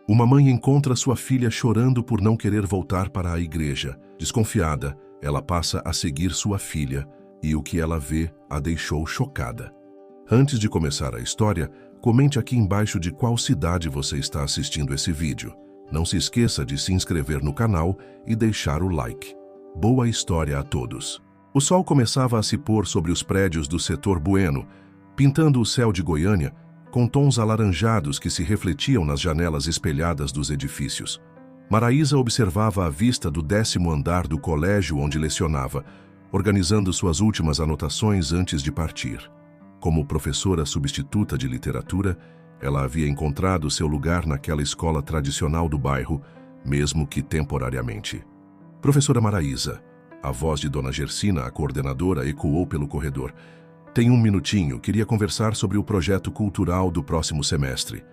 Uma mãe encontra sua filha chorando por não querer voltar para a igreja. Desconfiada, ela passa a seguir sua filha e o que ela vê a deixou chocada. Antes de começar a história, comente aqui embaixo de qual cidade você está assistindo esse vídeo. Não se esqueça de se inscrever no canal e deixar o like. Boa história a todos! O sol começava a se pôr sobre os prédios do setor Bueno, pintando o céu de Goiânia com tons alaranjados que se refletiam nas janelas espelhadas dos edifícios. Maraísa observava a vista do 10º andar do colégio onde lecionava, organizando suas últimas anotações antes de partir. Como professora substituta de literatura, ela havia encontrado seu lugar naquela escola tradicional do bairro, mesmo que temporariamente. Professora Maraísa, a voz de Dona Gersina, a coordenadora, ecoou pelo corredor. Tem um minutinho, queria conversar sobre o projeto cultural do próximo semestre.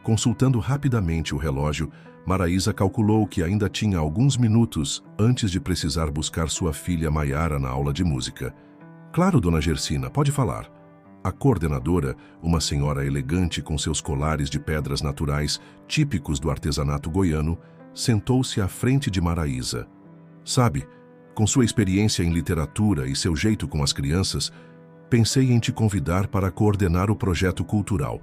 Consultando rapidamente o relógio, Maraísa calculou que ainda tinha alguns minutos antes de precisar buscar sua filha Maiara na aula de música. Claro, Dona Gersina, pode falar. A coordenadora, uma senhora elegante com seus colares de pedras naturais típicos do artesanato goiano, sentou-se à frente de Maraísa. Sabe, com sua experiência em literatura e seu jeito com as crianças, pensei em te convidar para coordenar o projeto cultural.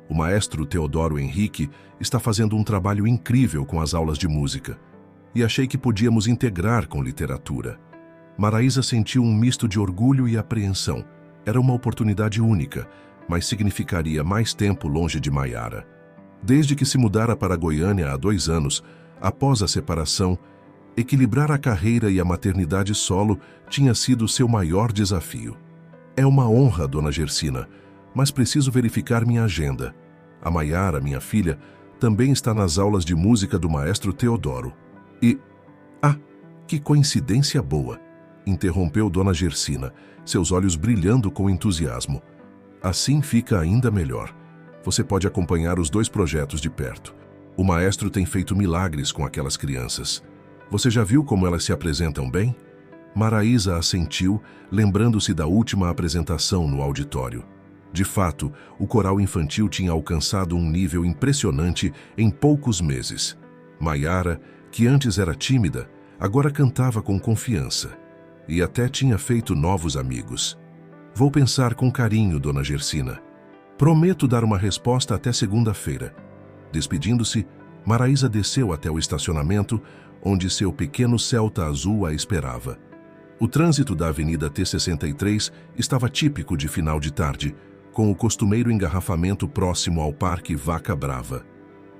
O maestro Teodoro Henrique está fazendo um trabalho incrível com as aulas de música e achei que podíamos integrar com literatura. Maraísa sentiu um misto de orgulho e apreensão. Era uma oportunidade única, mas significaria mais tempo longe de Maiara. Desde que se mudara para Goiânia há 2 anos, após a separação, equilibrar a carreira e a maternidade solo tinha sido seu maior desafio. É uma honra, Dona Gersina, mas preciso verificar minha agenda. A Maiara, minha filha, também está nas aulas de música do maestro Teodoro. E... Ah, que coincidência boa! Interrompeu Dona Gersina, seus olhos brilhando com entusiasmo. Assim fica ainda melhor. Você pode acompanhar os 2 projetos de perto. O maestro tem feito milagres com aquelas crianças. Você já viu como elas se apresentam bem? Maraísa assentiu, lembrando-se da última apresentação no auditório. De fato, o coral infantil tinha alcançado um nível impressionante em poucos meses. Maiara, que antes era tímida, agora cantava com confiança. E até tinha feito novos amigos. Vou pensar com carinho, Dona Gersina. Prometo dar uma resposta até segunda-feira. Despedindo-se, Maraísa desceu até o estacionamento, onde seu pequeno Celta azul a esperava. O trânsito da Avenida T63 estava típico de final de tarde, com o costumeiro engarrafamento próximo ao Parque Vaca Brava.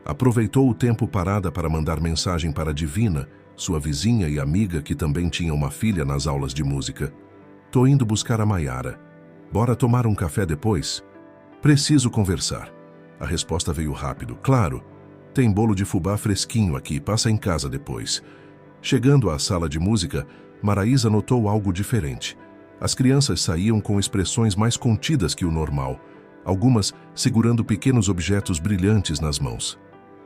Aproveitou o tempo parada para mandar mensagem para Divina, sua vizinha e amiga que também tinha uma filha nas aulas de música. Tô indo buscar a Maiara. Bora tomar um café depois? Preciso conversar. A resposta veio rápido. Claro, tem bolo de fubá fresquinho aqui, passa em casa depois. Chegando à sala de música, Maraísa notou algo diferente. As crianças saíam com expressões mais contidas que o normal, algumas segurando pequenos objetos brilhantes nas mãos.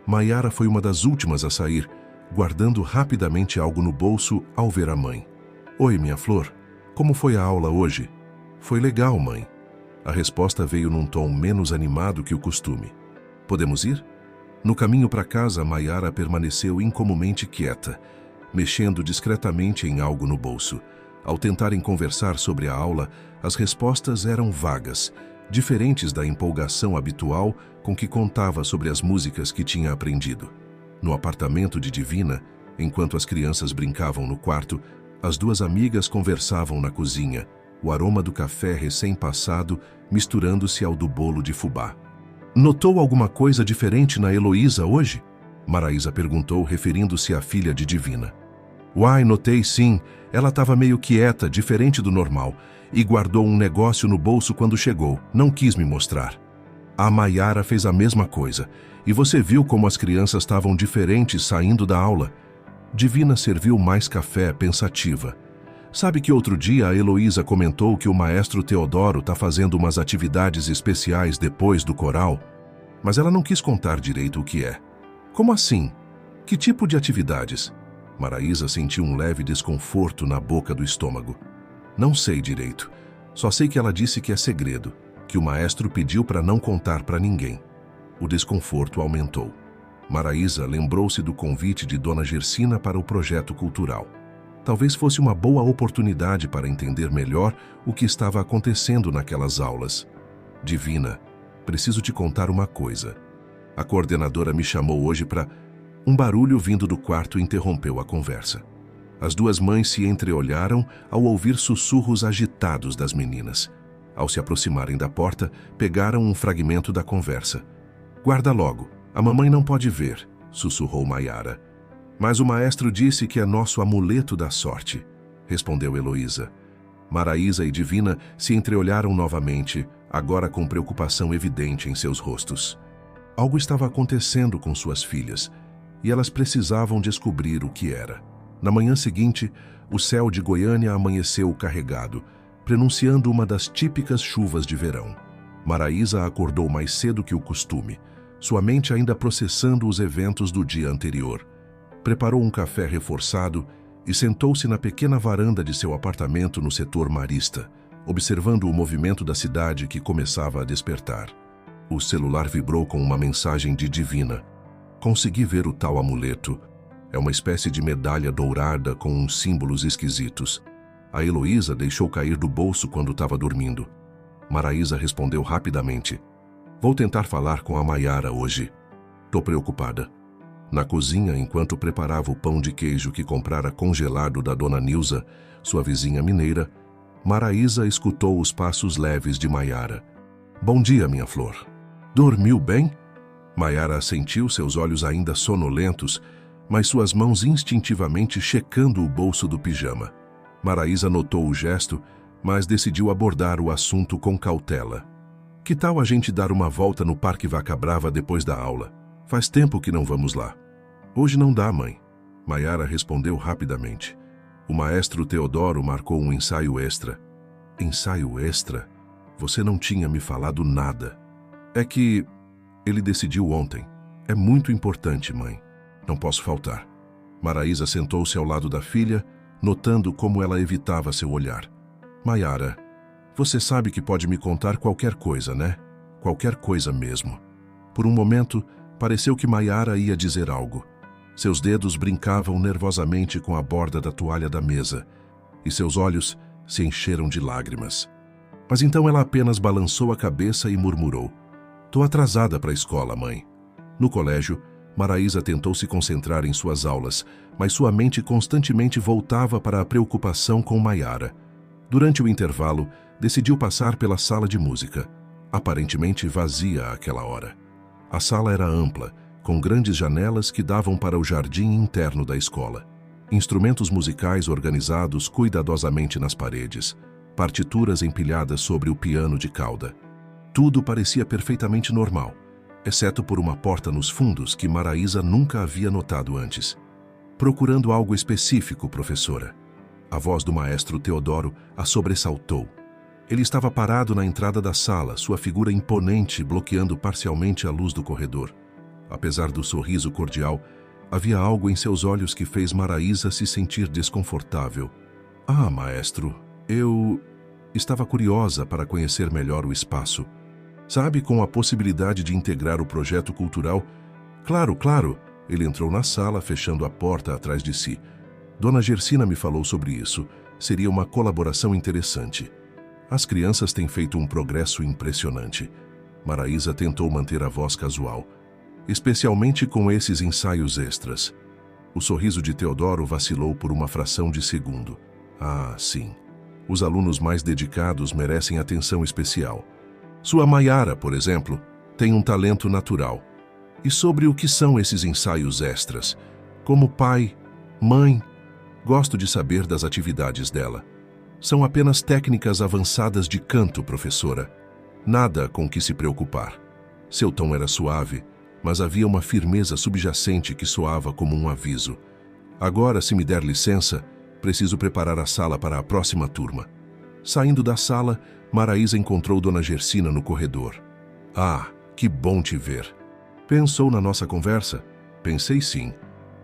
Maiara foi uma das últimas a sair, guardando rapidamente algo no bolso ao ver a mãe. Oi, minha flor. Como foi a aula hoje? Foi legal, mãe. A resposta veio num tom menos animado que o costume. Podemos ir? No caminho para casa, Maiara permaneceu incomumente quieta, mexendo discretamente em algo no bolso. Ao tentarem conversar sobre a aula, as respostas eram vagas, diferentes da empolgação habitual com que contava sobre as músicas que tinha aprendido. No apartamento de Divina, enquanto as crianças brincavam no quarto, as 2 amigas conversavam na cozinha, o aroma do café recém-passado misturando-se ao do bolo de fubá. Notou alguma coisa diferente na Heloísa hoje? Maraísa perguntou, referindo-se à filha de Divina. Uai, notei sim. Ela estava meio quieta, diferente do normal, e guardou um negócio no bolso quando chegou. Não quis me mostrar. A Maiara fez a mesma coisa. E você viu como as crianças estavam diferentes saindo da aula? Divina serviu mais café, pensativa. Sabe que outro dia a Heloísa comentou que o maestro Teodoro está fazendo umas atividades especiais depois do coral? Mas ela não quis contar direito o que é. Como assim? Que tipo de atividades? Maraísa sentiu um leve desconforto na boca do estômago. Não sei direito. Só sei que ela disse que é segredo, que o maestro pediu para não contar para ninguém. O desconforto aumentou. Maraísa lembrou-se do convite de Dona Gersina para o projeto cultural. Talvez fosse uma boa oportunidade para entender melhor o que estava acontecendo naquelas aulas. Divina, preciso te contar uma coisa. A coordenadora me chamou hoje para... Um barulho vindo do quarto interrompeu a conversa. As duas mães se entreolharam ao ouvir sussurros agitados das meninas. Ao se aproximarem da porta, pegaram um fragmento da conversa. Guarda logo, a mamãe não pode ver, sussurrou Maiara. Mas o maestro disse que é nosso amuleto da sorte, respondeu Heloísa. Maraísa e Divina se entreolharam novamente, agora com preocupação evidente em seus rostos. Algo estava acontecendo com suas filhas, e elas precisavam descobrir o que era. Na manhã seguinte, o céu de Goiânia amanheceu carregado, prenunciando uma das típicas chuvas de verão. Maraísa acordou mais cedo que o costume, sua mente ainda processando os eventos do dia anterior. Preparou um café reforçado e sentou-se na pequena varanda de seu apartamento no setor marista, observando o movimento da cidade que começava a despertar. O celular vibrou com uma mensagem de Divina. Consegui ver o tal amuleto. É uma espécie de medalha dourada com uns símbolos esquisitos. A Heloísa deixou cair do bolso quando estava dormindo. Maraísa respondeu rapidamente. Vou tentar falar com a Maiara hoje. Tô preocupada. Na cozinha, enquanto preparava o pão de queijo que comprara congelado da dona Nilza, sua vizinha mineira, Maraísa escutou os passos leves de Maiara. Bom dia, minha flor. Dormiu bem? Maiara assentiu, seus olhos ainda sonolentos, mas suas mãos instintivamente checando o bolso do pijama. Maraísa notou o gesto, mas decidiu abordar o assunto com cautela. Que tal a gente dar uma volta no Parque Vaca Brava depois da aula? Faz tempo que não vamos lá. Hoje não dá, mãe. Maiara respondeu rapidamente. O maestro Teodoro marcou um ensaio extra. Ensaio extra? Você não tinha me falado nada. É que... Ele decidiu ontem. É muito importante, mãe. Não posso faltar. Maraísa sentou-se ao lado da filha, notando como ela evitava seu olhar. Maiara, você sabe que pode me contar qualquer coisa, né? Qualquer coisa mesmo. Por um momento, pareceu que Maiara ia dizer algo. Seus dedos brincavam nervosamente com a borda da toalha da mesa, e seus olhos se encheram de lágrimas. Mas então ela apenas balançou a cabeça e murmurou. Tô atrasada para a escola, mãe. No colégio, Maraísa tentou se concentrar em suas aulas, mas sua mente constantemente voltava para a preocupação com Maiara. Durante o intervalo, decidiu passar pela sala de música, aparentemente vazia àquela hora. A sala era ampla, com grandes janelas que davam para o jardim interno da escola. Instrumentos musicais organizados cuidadosamente nas paredes, partituras empilhadas sobre o piano de cauda. Tudo parecia perfeitamente normal, exceto por uma porta nos fundos que Maraísa nunca havia notado antes. Procurando algo específico, professora. A voz do maestro Teodoro a sobressaltou. Ele estava parado na entrada da sala, sua figura imponente bloqueando parcialmente a luz do corredor. Apesar do sorriso cordial, havia algo em seus olhos que fez Maraísa se sentir desconfortável. Ah, maestro, eu estava curiosa para conhecer melhor o espaço. Sabe, com a possibilidade de integrar o projeto cultural? Claro, claro. Ele entrou na sala, fechando a porta atrás de si. Dona Gersina me falou sobre isso. Seria uma colaboração interessante. As crianças têm feito um progresso impressionante. Maraísa tentou manter a voz casual, especialmente com esses ensaios extras. O sorriso de Teodoro vacilou por uma fração de segundo. Ah, sim. Os alunos mais dedicados merecem atenção especial. Sua Maiara, por exemplo, tem um talento natural. E sobre o que são esses ensaios extras? Como pai, mãe, gosto de saber das atividades dela. São apenas técnicas avançadas de canto, professora. Nada com que se preocupar. Seu tom era suave, mas havia uma firmeza subjacente que soava como um aviso. Agora, se me der licença, preciso preparar a sala para a próxima turma. Saindo da sala, Maraísa encontrou Dona Gersina no corredor. Ah, que bom te ver. Pensou na nossa conversa? Pensei sim.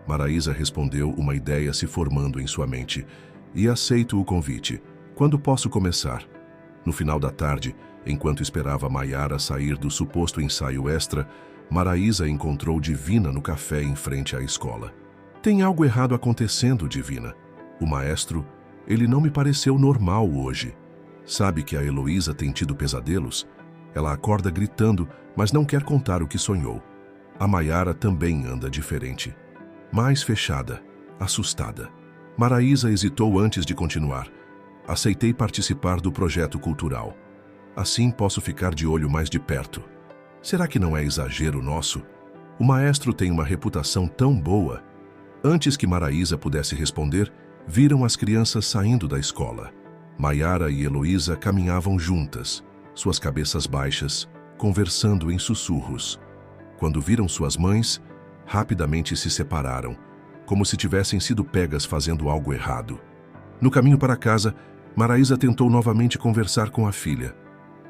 Maraísa respondeu, uma ideia se formando em sua mente. E aceito o convite. Quando posso começar? No final da tarde, enquanto esperava Maiara sair do suposto ensaio extra, Maraísa encontrou Divina no café em frente à escola. Tem algo errado acontecendo, Divina. O maestro, ele não me pareceu normal hoje. Sabe que a Heloísa tem tido pesadelos? Ela acorda gritando, mas não quer contar o que sonhou. A Maiara também anda diferente. Mais fechada, assustada. Maraísa hesitou antes de continuar. Aceitei participar do projeto cultural. Assim posso ficar de olho mais de perto. Será que não é exagero nosso? O maestro tem uma reputação tão boa. Antes que Maraísa pudesse responder, viram as crianças saindo da escola. Maiara e Heloísa caminhavam juntas, suas cabeças baixas, conversando em sussurros. Quando viram suas mães, rapidamente se separaram, como se tivessem sido pegas fazendo algo errado. No caminho para casa, Maraísa tentou novamente conversar com a filha.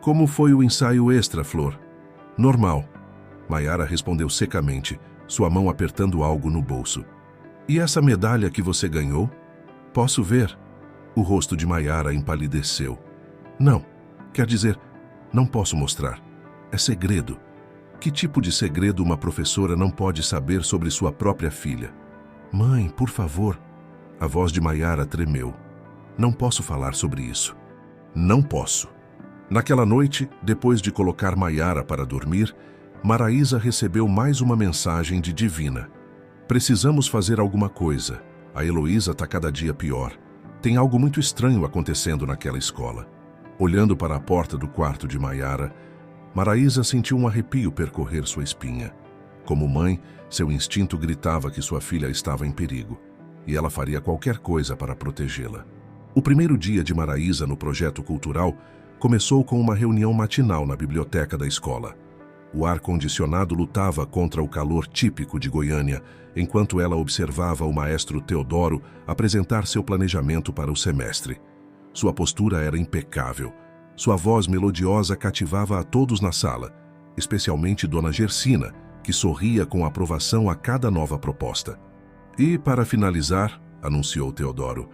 Como foi o ensaio extra, Flor? Normal. Maiara respondeu secamente, sua mão apertando algo no bolso. E essa medalha que você ganhou? Posso ver? O rosto de Maiara empalideceu. Não, quer dizer, não posso mostrar. É segredo. Que tipo de segredo uma professora não pode saber sobre sua própria filha? Mãe, por favor. A voz de Maiara tremeu. Não posso falar sobre isso. Não posso. Naquela noite, depois de colocar Maiara para dormir, Maraísa recebeu mais uma mensagem de Divina. Precisamos fazer alguma coisa. A Heloísa está cada dia pior. Tem algo muito estranho acontecendo naquela escola. Olhando para a porta do quarto de Maiara, Maraísa sentiu um arrepio percorrer sua espinha. Como mãe, seu instinto gritava que sua filha estava em perigo, e ela faria qualquer coisa para protegê-la. O primeiro dia de Maraísa no projeto cultural começou com uma reunião matinal na biblioteca da escola. O ar-condicionado lutava contra o calor típico de Goiânia, enquanto ela observava o maestro Teodoro apresentar seu planejamento para o semestre. Sua postura era impecável. Sua voz melodiosa cativava a todos na sala, especialmente Dona Gersina, que sorria com aprovação a cada nova proposta. E, para finalizar, anunciou Teodoro,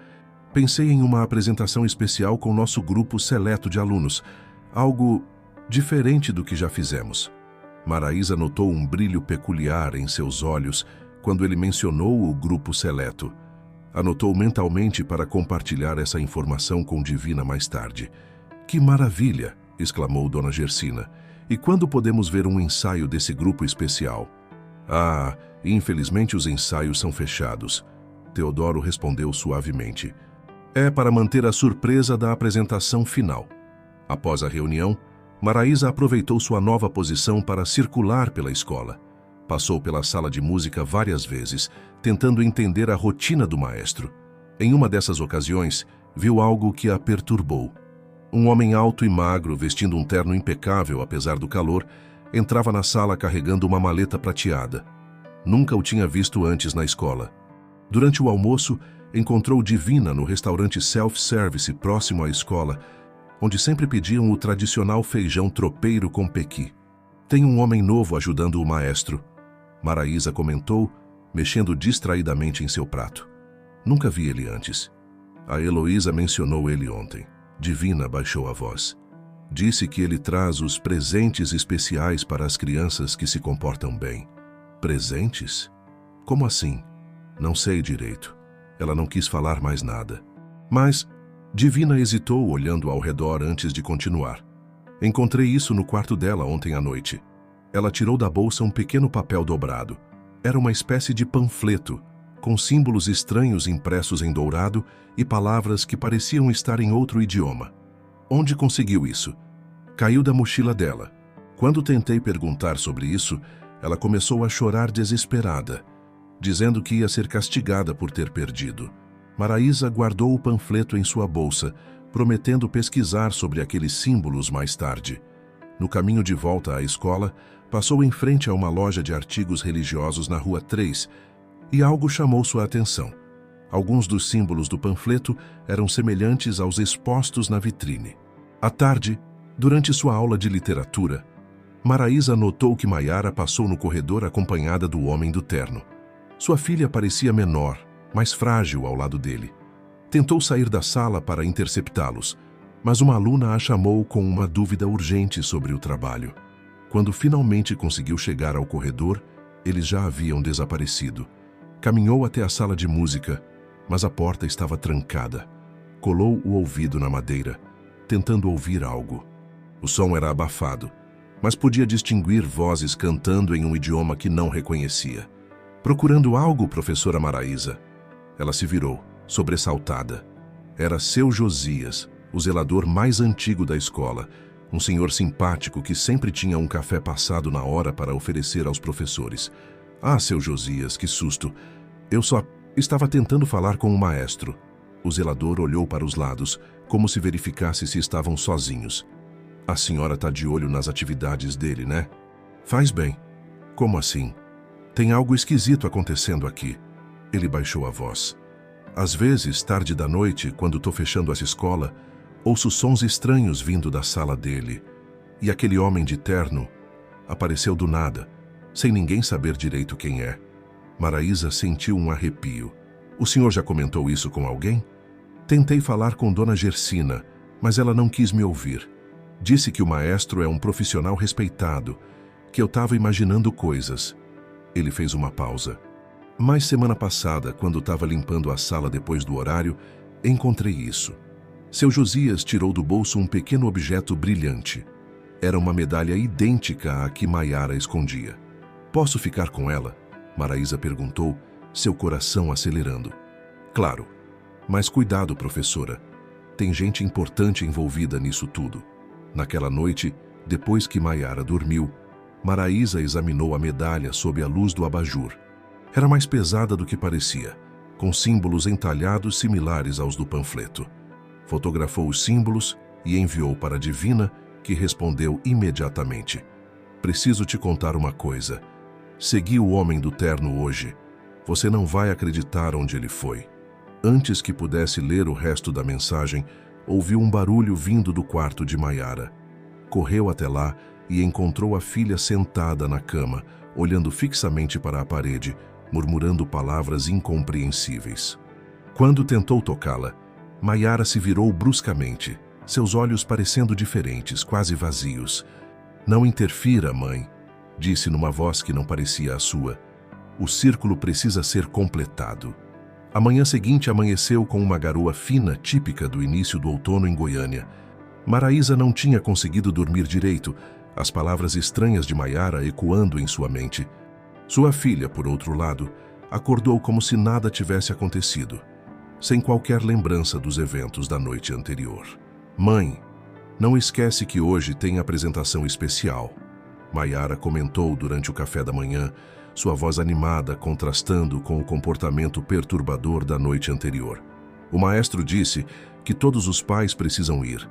pensei em uma apresentação especial com nosso grupo seleto de alunos, algo diferente do que já fizemos. Maraísa notou um brilho peculiar em seus olhos quando ele mencionou o grupo seleto. Anotou mentalmente para compartilhar essa informação com Divina mais tarde. Que maravilha! Exclamou Dona Gersina. E quando podemos ver um ensaio desse grupo especial? Ah, infelizmente os ensaios são fechados. Teodoro respondeu suavemente. É para manter a surpresa da apresentação final. Após a reunião, Maraísa aproveitou sua nova posição para circular pela escola. Passou pela sala de música várias vezes, tentando entender a rotina do maestro. Em uma dessas ocasiões, viu algo que a perturbou. Um homem alto e magro, vestindo um terno impecável apesar do calor, entrava na sala carregando uma maleta prateada. Nunca o tinha visto antes na escola. Durante o almoço, encontrou Divina no restaurante self-service próximo à escola, onde sempre pediam o tradicional feijão tropeiro com pequi. Tem um homem novo ajudando o maestro. Maraísa comentou, mexendo distraidamente em seu prato. Nunca vi ele antes. A Heloísa mencionou ele ontem. Divina baixou a voz. Disse que ele traz os presentes especiais para as crianças que se comportam bem. Presentes? Como assim? Não sei direito. Ela não quis falar mais nada. Mas Divina hesitou olhando ao redor antes de continuar. Encontrei isso no quarto dela ontem à noite. Ela tirou da bolsa um pequeno papel dobrado. Era uma espécie de panfleto, com símbolos estranhos impressos em dourado e palavras que pareciam estar em outro idioma. Onde conseguiu isso? Caiu da mochila dela. Quando tentei perguntar sobre isso, ela começou a chorar desesperada, dizendo que ia ser castigada por ter perdido. Maraísa guardou o panfleto em sua bolsa, prometendo pesquisar sobre aqueles símbolos mais tarde. No caminho de volta à escola, passou em frente a uma loja de artigos religiosos na Rua 3 e algo chamou sua atenção. Alguns dos símbolos do panfleto eram semelhantes aos expostos na vitrine. À tarde, durante sua aula de literatura, Maraísa notou que Maiara passou no corredor acompanhada do homem do terno. Sua filha parecia menor, mais frágil ao lado dele. Tentou sair da sala para interceptá-los, mas uma aluna a chamou com uma dúvida urgente sobre o trabalho. Quando finalmente conseguiu chegar ao corredor, eles já haviam desaparecido. Caminhou até a sala de música, mas a porta estava trancada. Colou o ouvido na madeira, tentando ouvir algo. O som era abafado, mas podia distinguir vozes cantando em um idioma que não reconhecia. Procurando algo, professora Maraísa? Ela se virou, sobressaltada. Era seu Josias, o zelador mais antigo da escola, um senhor simpático que sempre tinha um café passado na hora para oferecer aos professores. Ah, seu Josias, que susto! Eu só estava tentando falar com o maestro. O zelador olhou para os lados, como se verificasse se estavam sozinhos. A senhora está de olho nas atividades dele, né? Faz bem. Como assim? Tem algo esquisito acontecendo aqui. Ele baixou a voz. Às vezes, tarde da noite, quando estou fechando essa escola, ouço sons estranhos vindo da sala dele. E aquele homem de terno apareceu do nada, sem ninguém saber direito quem é. Maraísa sentiu um arrepio. O senhor já comentou isso com alguém? Tentei falar com Dona Gersina, mas ela não quis me ouvir. Disse que o maestro é um profissional respeitado, que eu estava imaginando coisas. Ele fez uma pausa. Mas semana passada, quando estava limpando a sala depois do horário, encontrei isso. Seu Josias tirou do bolso um pequeno objeto brilhante. Era uma medalha idêntica à que Maiara escondia. Posso ficar com ela? Maraísa perguntou, seu coração acelerando. Claro, mas cuidado, professora. Tem gente importante envolvida nisso tudo. Naquela noite, depois que Maiara dormiu, Maraísa examinou a medalha sob a luz do abajur. Era mais pesada do que parecia, com símbolos entalhados similares aos do panfleto. Fotografou os símbolos e enviou para a Divina, que respondeu imediatamente. Preciso te contar uma coisa. Segui o homem do terno hoje. Você não vai acreditar onde ele foi. Antes que pudesse ler o resto da mensagem, ouviu um barulho vindo do quarto de Maiara. Correu até lá e encontrou a filha sentada na cama, olhando fixamente para a parede, murmurando palavras incompreensíveis. Quando tentou tocá-la, Maiara se virou bruscamente, seus olhos parecendo diferentes, quase vazios. Não interfira, mãe, disse numa voz que não parecia a sua. O círculo precisa ser completado. A manhã seguinte amanheceu com uma garoa fina típica do início do outono em Goiânia. Maraísa não tinha conseguido dormir direito, as palavras estranhas de Maiara ecoando em sua mente. Sua filha, por outro lado, acordou como se nada tivesse acontecido, sem qualquer lembrança dos eventos da noite anterior. Mãe, não esquece que hoje tem apresentação especial. Maiara comentou durante o café da manhã, sua voz animada contrastando com o comportamento perturbador da noite anterior. O maestro disse que todos os pais precisam ir.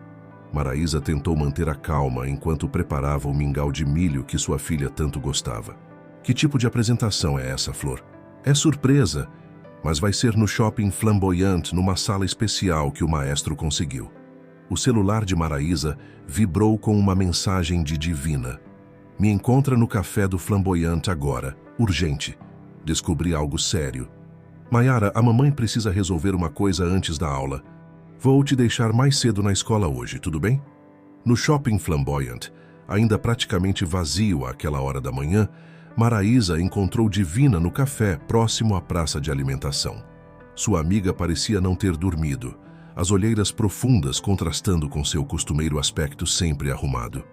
Maraísa tentou manter a calma enquanto preparava o mingau de milho que sua filha tanto gostava. Que tipo de apresentação é essa, Flor? É surpresa, mas vai ser no Shopping Flamboyant, numa sala especial que o maestro conseguiu. O celular de Maraísa vibrou com uma mensagem de Divina. Me encontra no café do Flamboyant agora, urgente. Descobri algo sério. Maiara, a mamãe precisa resolver uma coisa antes da aula. Vou te deixar mais cedo na escola hoje, tudo bem? No Shopping Flamboyant, ainda praticamente vazio àquela hora da manhã, Maraísa encontrou Divina no café próximo à praça de alimentação. Sua amiga parecia não ter dormido, as olheiras profundas contrastando com seu costumeiro aspecto sempre arrumado.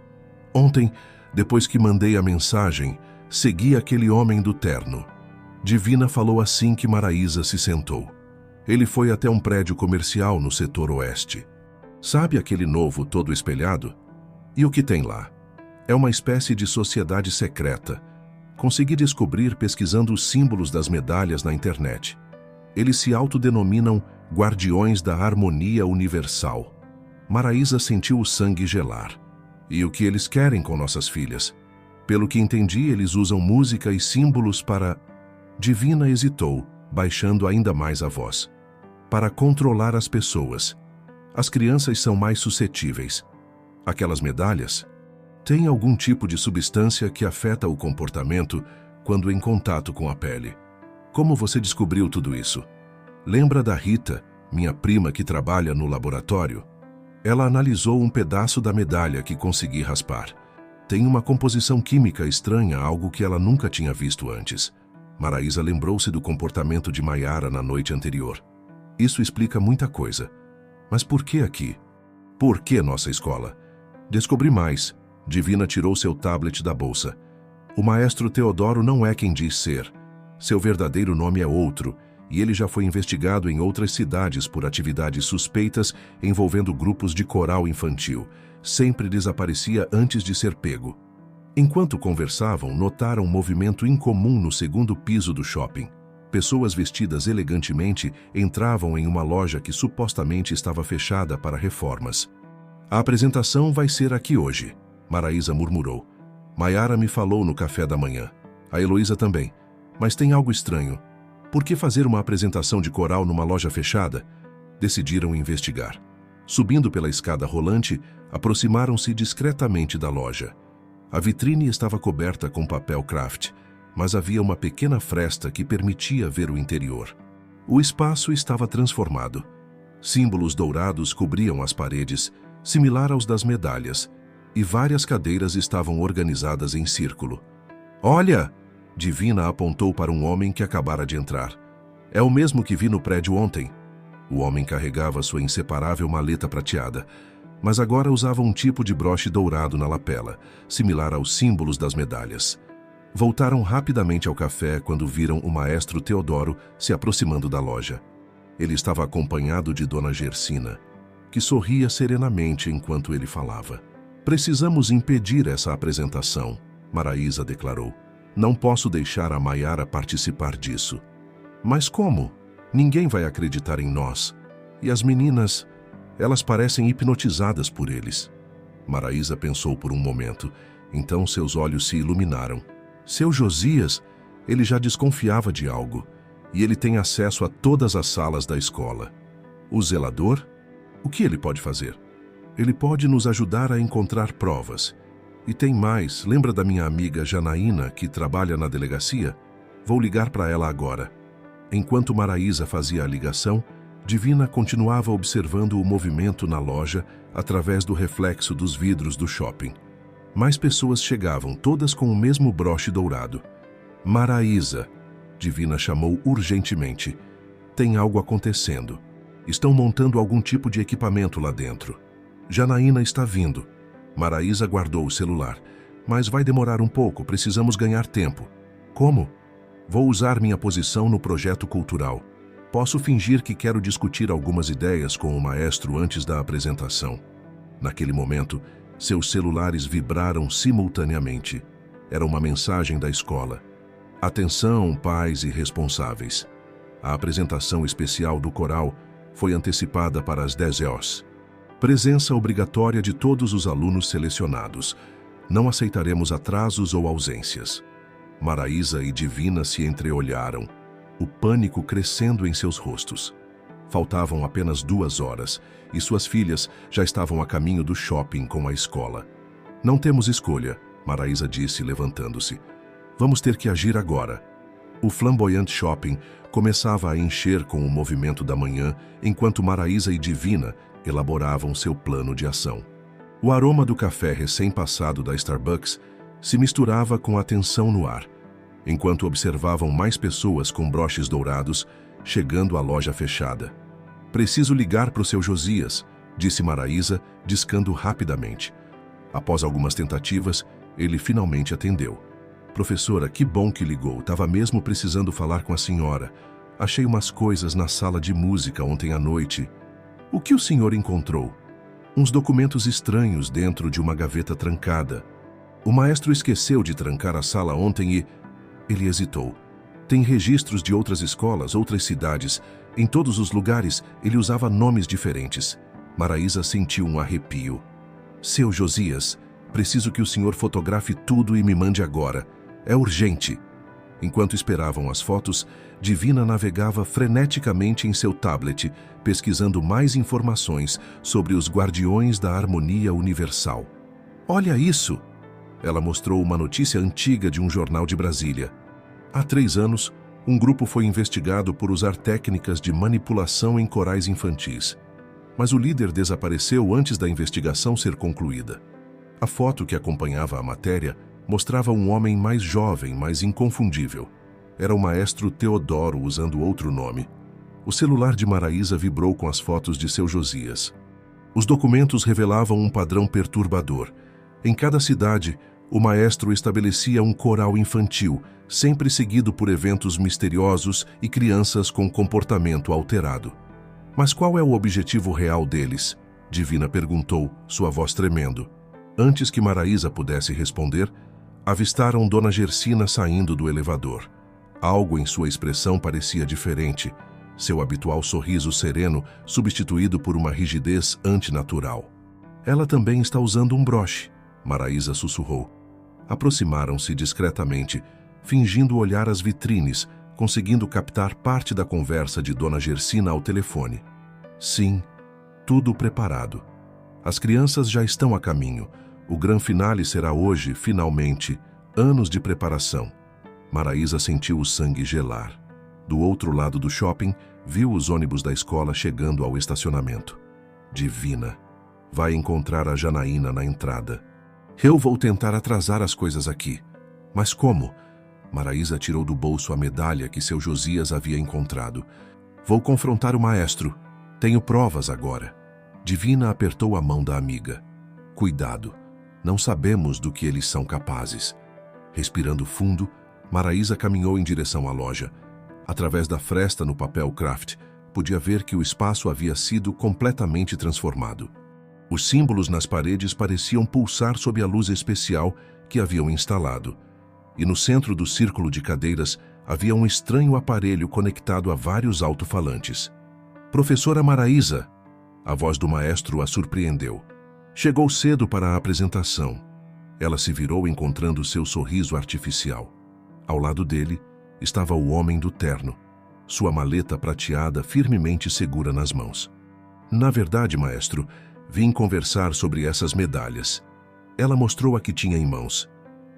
Ontem, depois que mandei a mensagem, segui aquele homem do terno. Divina falou assim que Maraísa se sentou. Ele foi até um prédio comercial no setor oeste. Sabe aquele novo todo espelhado? E o que tem lá? É uma espécie de sociedade secreta. Consegui descobrir pesquisando os símbolos das medalhas na internet. Eles se autodenominam Guardiões da Harmonia Universal. Maraísa sentiu o sangue gelar. E o que eles querem com nossas filhas? Pelo que entendi, eles usam música e símbolos para... Divina hesitou, baixando ainda mais a voz. Para controlar as pessoas. As crianças são mais suscetíveis. Aquelas medalhas têm algum tipo de substância que afeta o comportamento quando em contato com a pele. Como você descobriu tudo isso? Lembra da Rita, minha prima que trabalha no laboratório? Ela analisou um pedaço da medalha que consegui raspar. Tem uma composição química estranha, algo que ela nunca tinha visto antes. Maraísa lembrou-se do comportamento de Maiara na noite anterior. Isso explica muita coisa. Mas por que aqui? Por que nossa escola? Descobri mais. Divina tirou seu tablet da bolsa. O maestro Teodoro não é quem diz ser. Seu verdadeiro nome é outro, e ele já foi investigado em outras cidades por atividades suspeitas envolvendo grupos de coral infantil. Sempre desaparecia antes de ser pego. Enquanto conversavam, notaram um movimento incomum no segundo piso do shopping. Pessoas vestidas elegantemente entravam em uma loja que supostamente estava fechada para reformas. A apresentação vai ser aqui hoje, Maraísa murmurou. Maiara me falou no café da manhã. A Heloísa também. Mas tem algo estranho. Por que fazer uma apresentação de coral numa loja fechada? Decidiram investigar. Subindo pela escada rolante, aproximaram-se discretamente da loja. A vitrine estava coberta com papel craft, mas havia uma pequena fresta que permitia ver o interior. O espaço estava transformado. Símbolos dourados cobriam as paredes, similar aos das medalhas, e várias cadeiras estavam organizadas em círculo. Olha! Divina apontou para um homem que acabara de entrar. É o mesmo que vi no prédio ontem. O homem carregava sua inseparável maleta prateada, mas agora usava um tipo de broche dourado na lapela, similar aos símbolos das medalhas. Voltaram rapidamente ao café quando viram o maestro Teodoro se aproximando da loja. Ele estava acompanhado de Dona Gersina, que sorria serenamente enquanto ele falava. Precisamos impedir essa apresentação, Maraísa declarou. Não posso deixar a Maiara participar disso. Mas como? Ninguém vai acreditar em nós. E as meninas, elas parecem hipnotizadas por eles. Maraísa pensou por um momento, então seus olhos se iluminaram. Seu Josias, ele já desconfiava de algo, e ele tem acesso a todas as salas da escola. O zelador? O que ele pode fazer? Ele pode nos ajudar a encontrar provas. E tem mais, lembra da minha amiga Janaína, que trabalha na delegacia? Vou ligar para ela agora. Enquanto Maraísa fazia a ligação, Divina continuava observando o movimento na loja através do reflexo dos vidros do shopping. Mais pessoas chegavam, todas com o mesmo broche dourado. Maraísa, Divina chamou urgentemente. Tem algo acontecendo. Estão montando algum tipo de equipamento lá dentro. Janaína está vindo. Maraísa guardou o celular. Mas vai demorar um pouco, precisamos ganhar tempo. Como? Vou usar minha posição no projeto cultural. Posso fingir que quero discutir algumas ideias com o maestro antes da apresentação. Naquele momento, seus celulares vibraram simultaneamente. Era uma mensagem da escola. Atenção, pais e responsáveis. A apresentação especial do coral foi antecipada para as 10 horas. Presença obrigatória de todos os alunos selecionados. Não aceitaremos atrasos ou ausências. Maraísa e Divina se entreolharam, o pânico crescendo em seus rostos. Faltavam apenas 2 horas e suas filhas já estavam a caminho do shopping com a escola. Não temos escolha, Maraísa disse, levantando-se. Vamos ter que agir agora. O flamboyante shopping começava a encher com o movimento da manhã, enquanto Maraísa e Divina elaboravam seu plano de ação. O aroma do café recém-passado da Starbucks se misturava com a tensão no ar, enquanto observavam mais pessoas com broches dourados chegando à loja fechada. Preciso ligar para o seu Josias, disse Maraísa, discando rapidamente. Após algumas tentativas, ele finalmente atendeu. Professora, que bom que ligou, estava mesmo precisando falar com a senhora. Achei umas coisas na sala de música ontem à noite. O que o senhor encontrou? Uns documentos estranhos dentro de uma gaveta trancada. O maestro esqueceu de trancar a sala ontem e... Ele hesitou. Tem registros de outras escolas, outras cidades. Em todos os lugares, ele usava nomes diferentes. Maraísa sentiu um arrepio. Seu Josias, preciso que o senhor fotografe tudo e me mande agora. É urgente. Enquanto esperavam as fotos, Divina navegava freneticamente em seu tablet, pesquisando mais informações sobre os Guardiões da Harmonia Universal. Olha isso! Ela mostrou uma notícia antiga de um jornal de Brasília. Há 3 anos, um grupo foi investigado por usar técnicas de manipulação em corais infantis. Mas o líder desapareceu antes da investigação ser concluída. A foto que acompanhava a matéria mostrava um homem mais jovem, mas inconfundível. Era o maestro Teodoro usando outro nome. O celular de Maraísa vibrou com as fotos de seu Josias. Os documentos revelavam um padrão perturbador. Em cada cidade, o maestro estabelecia um coral infantil, sempre seguido por eventos misteriosos e crianças com comportamento alterado. Mas qual é o objetivo real deles? Divina perguntou, sua voz tremendo. Antes que Maraísa pudesse responder, avistaram Dona Gersina saindo do elevador. Algo em sua expressão parecia diferente, seu habitual sorriso sereno substituído por uma rigidez antinatural. Ela também está usando um broche, Maraísa sussurrou. Aproximaram-se discretamente, fingindo olhar as vitrines, conseguindo captar parte da conversa de Dona Gersina ao telefone. Sim, tudo preparado. As crianças já estão a caminho. O grande finale será hoje, finalmente. Anos de preparação. Maraísa sentiu o sangue gelar. Do outro lado do shopping, viu os ônibus da escola chegando ao estacionamento. Divina. Vai encontrar a Janaína na entrada. Eu vou tentar atrasar as coisas aqui. Mas como? Maraísa tirou do bolso a medalha que seu Josias havia encontrado. Vou confrontar o maestro. Tenho provas agora. Divina apertou a mão da amiga. Cuidado. Não sabemos do que eles são capazes. Respirando fundo, Maraísa caminhou em direção à loja. Através da fresta no papel craft, podia ver que o espaço havia sido completamente transformado. Os símbolos nas paredes pareciam pulsar sob a luz especial que haviam instalado. E no centro do círculo de cadeiras havia um estranho aparelho conectado a vários alto-falantes. Professora Maraísa! A voz do maestro a surpreendeu. Chegou cedo para a apresentação. Ela se virou encontrando seu sorriso artificial. Ao lado dele estava o homem do terno, sua maleta prateada firmemente segura nas mãos. Na verdade, maestro, vim conversar sobre essas medalhas. Ela mostrou a que tinha em mãos.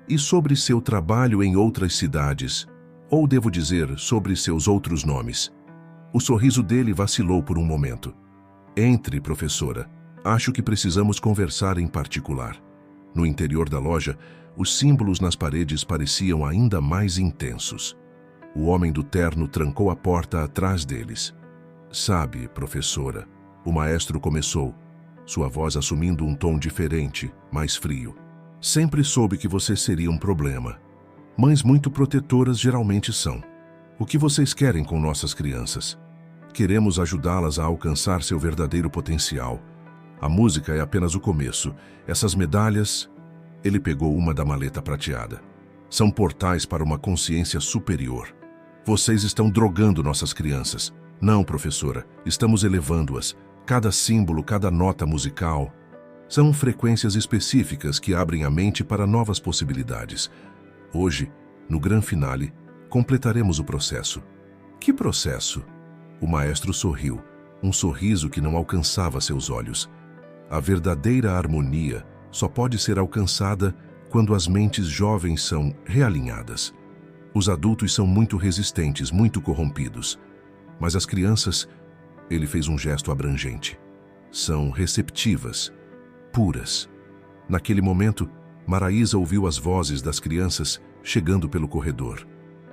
E sobre seu trabalho em outras cidades, ou devo dizer, sobre seus outros nomes. O sorriso dele vacilou por um momento. Entre, professora. Acho que precisamos conversar em particular. No interior da loja, os símbolos nas paredes pareciam ainda mais intensos. O homem do terno trancou a porta atrás deles. Sabe, professora, o maestro começou, sua voz assumindo um tom diferente, mais frio. Sempre soube que você seria um problema. Mães muito protetoras geralmente são. O que vocês querem com nossas crianças? Queremos ajudá-las a alcançar seu verdadeiro potencial. A música é apenas o começo. Essas medalhas... Ele pegou uma da maleta prateada. São portais para uma consciência superior. Vocês estão drogando nossas crianças. Não, professora. Estamos elevando-as. Cada símbolo, cada nota musical... São frequências específicas que abrem a mente para novas possibilidades. Hoje, no grande finale, completaremos o processo. Que processo? O maestro sorriu, um sorriso que não alcançava seus olhos. A verdadeira harmonia só pode ser alcançada quando as mentes jovens são realinhadas. Os adultos são muito resistentes, muito corrompidos. Mas as crianças, ele fez um gesto abrangente, são receptivas, puras. Naquele momento, Maraísa ouviu as vozes das crianças chegando pelo corredor.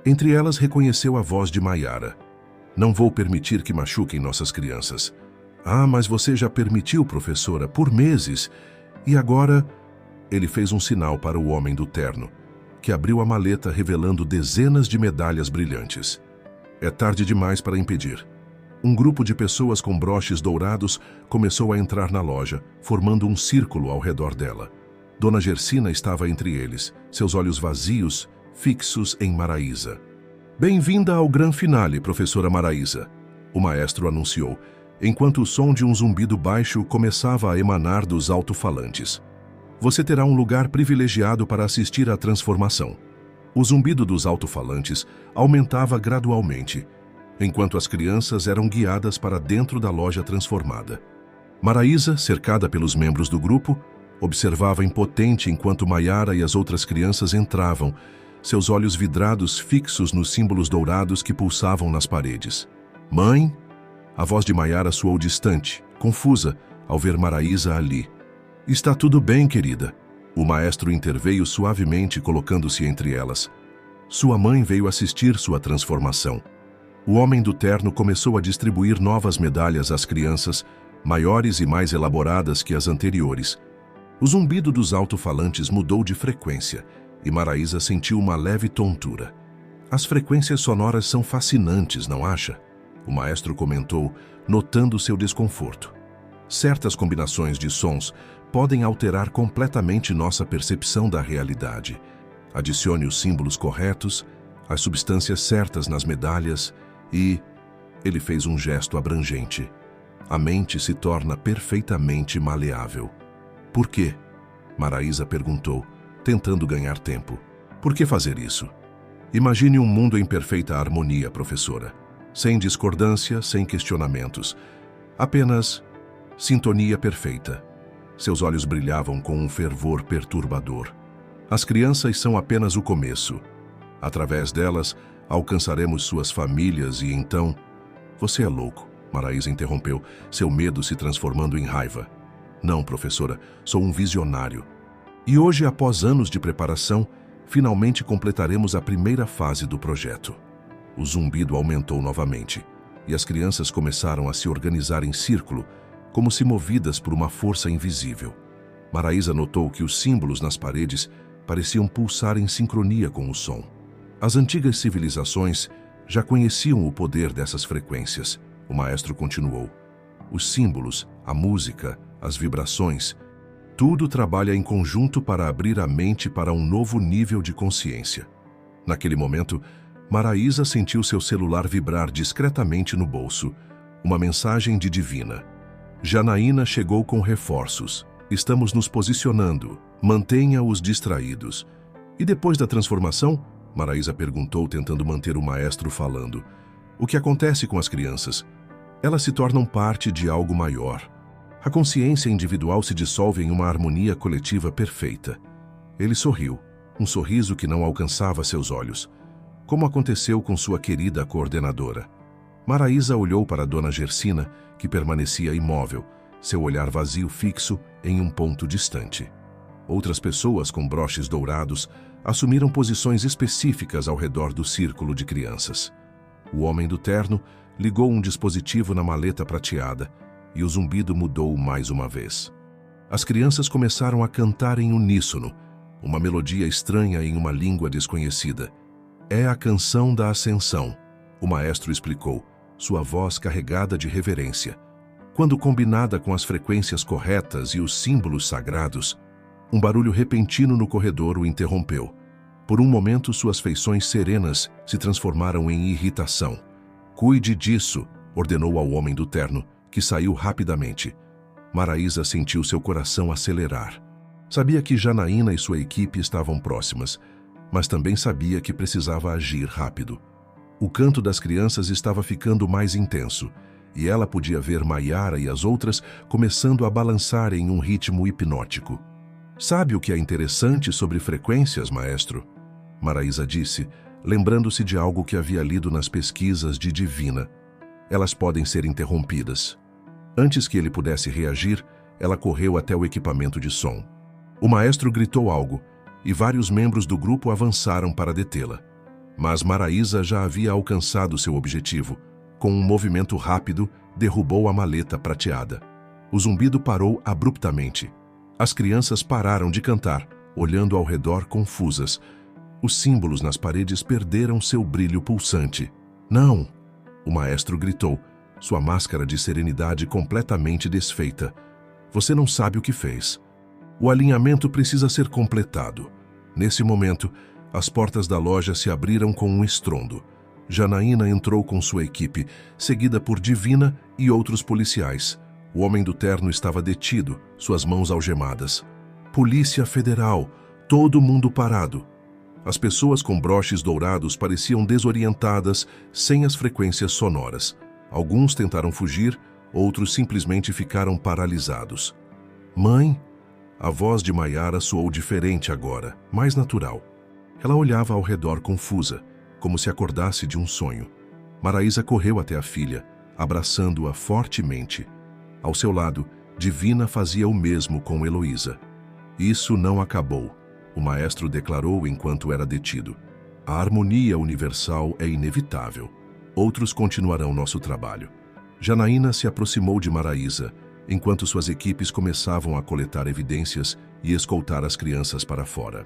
Entre elas reconheceu a voz de Maiara. Não vou permitir que machuquem nossas crianças. Ah, mas você já permitiu, professora, por meses. E agora... Ele fez um sinal para o homem do terno, que abriu a maleta revelando dezenas de medalhas brilhantes. É tarde demais para impedir. Um grupo de pessoas com broches dourados começou a entrar na loja, formando um círculo ao redor dela. Dona Gersina estava entre eles, seus olhos vazios, fixos em Maraísa. Bem-vinda ao grande finale, professora Maraísa, o maestro anunciou, enquanto o som de um zumbido baixo começava a emanar dos alto-falantes. Você terá um lugar privilegiado para assistir à transformação. O zumbido dos alto-falantes aumentava gradualmente, enquanto as crianças eram guiadas para dentro da loja transformada. Maraísa, cercada pelos membros do grupo, observava impotente enquanto Maiara e as outras crianças entravam, seus olhos vidrados fixos nos símbolos dourados que pulsavam nas paredes. Mãe? A voz de Maiara soou distante, confusa, ao ver Maraísa ali. Está tudo bem, querida. O maestro interveio suavemente, colocando-se entre elas. Sua mãe veio assistir sua transformação. O homem do terno começou a distribuir novas medalhas às crianças, maiores e mais elaboradas que as anteriores. O zumbido dos alto-falantes mudou de frequência e Maraísa sentiu uma leve tontura. As frequências sonoras são fascinantes, não acha? O maestro comentou, notando seu desconforto. Certas combinações de sons podem alterar completamente nossa percepção da realidade. Adicione os símbolos corretos, as substâncias certas nas medalhas e... Ele fez um gesto abrangente. A mente se torna perfeitamente maleável. Por quê? Maraísa perguntou, tentando ganhar tempo. Por que fazer isso? Imagine um mundo em perfeita harmonia, professora. Sem discordância, sem questionamentos. Apenas sintonia perfeita. Seus olhos brilhavam com um fervor perturbador. As crianças são apenas o começo. Através delas, alcançaremos suas famílias e então... Você é louco, Maraísa interrompeu, seu medo se transformando em raiva. Não, professora, sou um visionário. E hoje, após anos de preparação, finalmente completaremos a primeira fase do projeto. O zumbido aumentou novamente, e as crianças começaram a se organizar em círculo, como se movidas por uma força invisível. Maraísa notou que os símbolos nas paredes pareciam pulsar em sincronia com o som. As antigas civilizações já conheciam o poder dessas frequências. O maestro continuou. Os símbolos, a música, as vibrações, tudo trabalha em conjunto para abrir a mente para um novo nível de consciência. Naquele momento, Maraísa sentiu seu celular vibrar discretamente no bolso. Uma mensagem de Divina. Janaína chegou com reforços. Estamos nos posicionando. Mantenha-os distraídos. E depois da transformação? Maraísa perguntou, tentando manter o maestro falando. O que acontece com as crianças? Elas se tornam parte de algo maior. A consciência individual se dissolve em uma harmonia coletiva perfeita. Ele sorriu, um sorriso que não alcançava seus olhos, como aconteceu com sua querida coordenadora. Maraísa olhou para Dona Gersina, que permanecia imóvel, seu olhar vazio fixo em um ponto distante. Outras pessoas com broches dourados assumiram posições específicas ao redor do círculo de crianças. O homem do terno ligou um dispositivo na maleta prateada e o zumbido mudou mais uma vez. As crianças começaram a cantar em uníssono, uma melodia estranha em uma língua desconhecida. É a canção da ascensão, o maestro explicou, sua voz carregada de reverência. Quando combinada com as frequências corretas e os símbolos sagrados, um barulho repentino no corredor o interrompeu. Por um momento, suas feições serenas se transformaram em irritação. Cuide disso, ordenou ao homem do terno, que saiu rapidamente. Maraísa sentiu seu coração acelerar. Sabia que Janaína e sua equipe estavam próximas, mas também sabia que precisava agir rápido. O canto das crianças estava ficando mais intenso, e ela podia ver Maiara e as outras começando a balançar em um ritmo hipnótico. Sabe o que é interessante sobre frequências, maestro? Maraísa disse, lembrando-se de algo que havia lido nas pesquisas de Divina. Elas podem ser interrompidas. Antes que ele pudesse reagir, ela correu até o equipamento de som. O maestro gritou algo, e vários membros do grupo avançaram para detê-la. Mas Maraísa já havia alcançado seu objetivo. Com um movimento rápido, derrubou a maleta prateada. O zumbido parou abruptamente. As crianças pararam de cantar, olhando ao redor confusas. Os símbolos nas paredes perderam seu brilho pulsante. Não! O maestro gritou, sua máscara de serenidade completamente desfeita. Você não sabe o que fez. O alinhamento precisa ser completado. Nesse momento, as portas da loja se abriram com um estrondo. Janaína entrou com sua equipe, seguida por Divina e outros policiais. O homem do terno estava detido, suas mãos algemadas. Polícia Federal, todo mundo parado. As pessoas com broches dourados pareciam desorientadas, sem as frequências sonoras. Alguns tentaram fugir, outros simplesmente ficaram paralisados. Mãe? A voz de Maiara soou diferente agora, mais natural. Ela olhava ao redor confusa, como se acordasse de um sonho. Maraísa correu até a filha, abraçando-a fortemente. Ao seu lado, Divina fazia o mesmo com Heloísa. Isso não acabou, o maestro declarou enquanto era detido. A harmonia universal é inevitável. Outros continuarão nosso trabalho. Janaína se aproximou de Maraísa, enquanto suas equipes começavam a coletar evidências e escoltar as crianças para fora.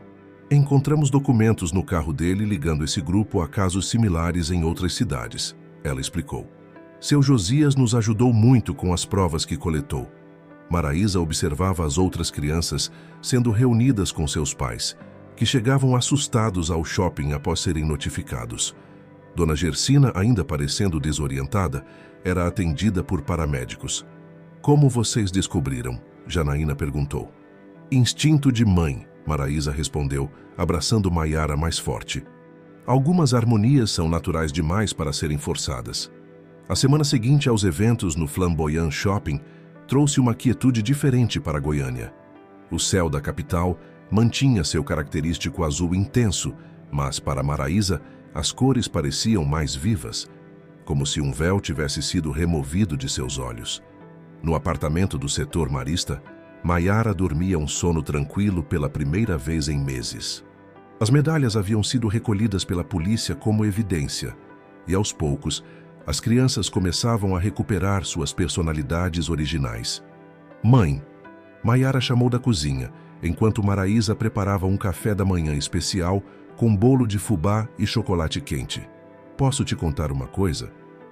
Encontramos documentos no carro dele ligando esse grupo a casos similares em outras cidades, ela explicou. Seu Josias nos ajudou muito com as provas que coletou. Maraísa observava as outras crianças sendo reunidas com seus pais, que chegavam assustados ao shopping após serem notificados. Dona Gersina, ainda parecendo desorientada, era atendida por paramédicos. Como vocês descobriram? Janaína perguntou. Instinto de mãe, Maraísa respondeu, abraçando Maiara mais forte. Algumas harmonias são naturais demais para serem forçadas. A semana seguinte aos eventos no Flamboyant Shopping trouxe uma quietude diferente para Goiânia. O céu da capital mantinha seu característico azul intenso, mas para Maraísa as cores pareciam mais vivas, como se um véu tivesse sido removido de seus olhos. No apartamento do setor marista, Maiara dormia um sono tranquilo pela primeira vez em meses. As medalhas haviam sido recolhidas pela polícia como evidência, e aos poucos, as crianças começavam a recuperar suas personalidades originais. Mãe, Maiara chamou da cozinha, enquanto Maraísa preparava um café da manhã especial com bolo de fubá e chocolate quente. Posso te contar uma coisa?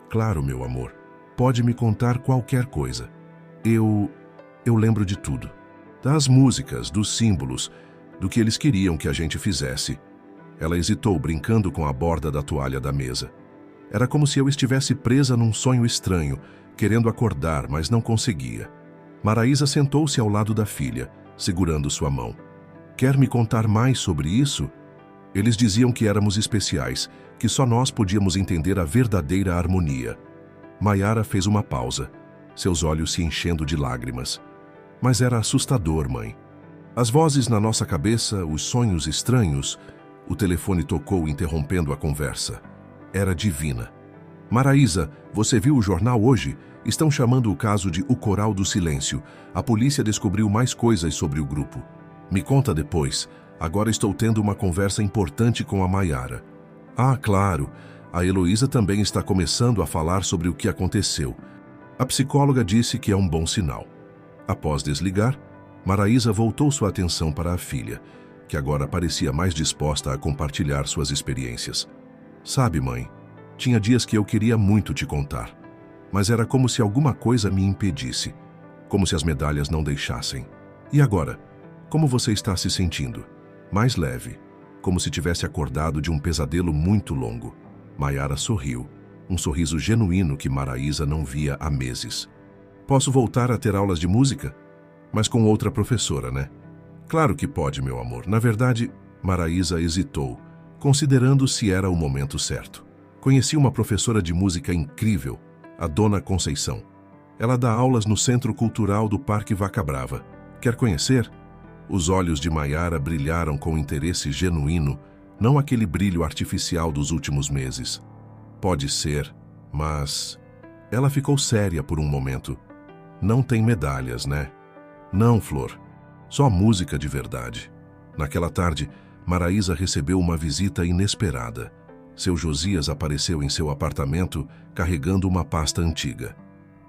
Claro, meu amor. Pode me contar qualquer coisa. Eu lembro de tudo. Das músicas, dos símbolos, do que eles queriam que a gente fizesse. Ela hesitou, brincando com a borda da toalha da mesa. Era como se eu estivesse presa num sonho estranho, querendo acordar, mas não conseguia. Maraísa sentou-se ao lado da filha, segurando sua mão. Quer me contar mais sobre isso? Eles diziam que éramos especiais, que só nós podíamos entender a verdadeira harmonia. Maiara fez uma pausa, seus olhos se enchendo de lágrimas. Mas era assustador, mãe. As vozes na nossa cabeça, os sonhos estranhos. O telefone tocou, interrompendo a conversa. Era divina. Maraísa, você viu o jornal hoje? Estão chamando o caso de O Coral do Silêncio. A polícia descobriu mais coisas sobre o grupo. Me conta depois. Agora estou tendo uma conversa importante com a Maiara. Ah, claro. A Heloísa também está começando a falar sobre o que aconteceu. A psicóloga disse que é um bom sinal. Após desligar, Maraísa voltou sua atenção para a filha, que agora parecia mais disposta a compartilhar suas experiências. Sabe, mãe, tinha dias que eu queria muito te contar, mas era como se alguma coisa me impedisse, como se as medalhas não deixassem. E agora, como você está se sentindo? Mais leve, como se tivesse acordado de um pesadelo muito longo. Maiara sorriu, um sorriso genuíno que Maraísa não via há meses. Posso voltar a ter aulas de música? Mas com outra professora, né? Claro que pode, meu amor. Na verdade, Maraísa hesitou, considerando se era o momento certo. Conheci uma professora de música incrível, a Dona Conceição. Ela dá aulas no Centro Cultural do Parque Vaca Brava. Quer conhecer? Os olhos de Maiara brilharam com interesse genuíno, não aquele brilho artificial dos últimos meses. Pode ser, mas... Ela ficou séria por um momento. Não tem medalhas, né? Não, Flor. Só música de verdade. Naquela tarde, Maraísa recebeu uma visita inesperada. Seu Josias apareceu em seu apartamento carregando uma pasta antiga.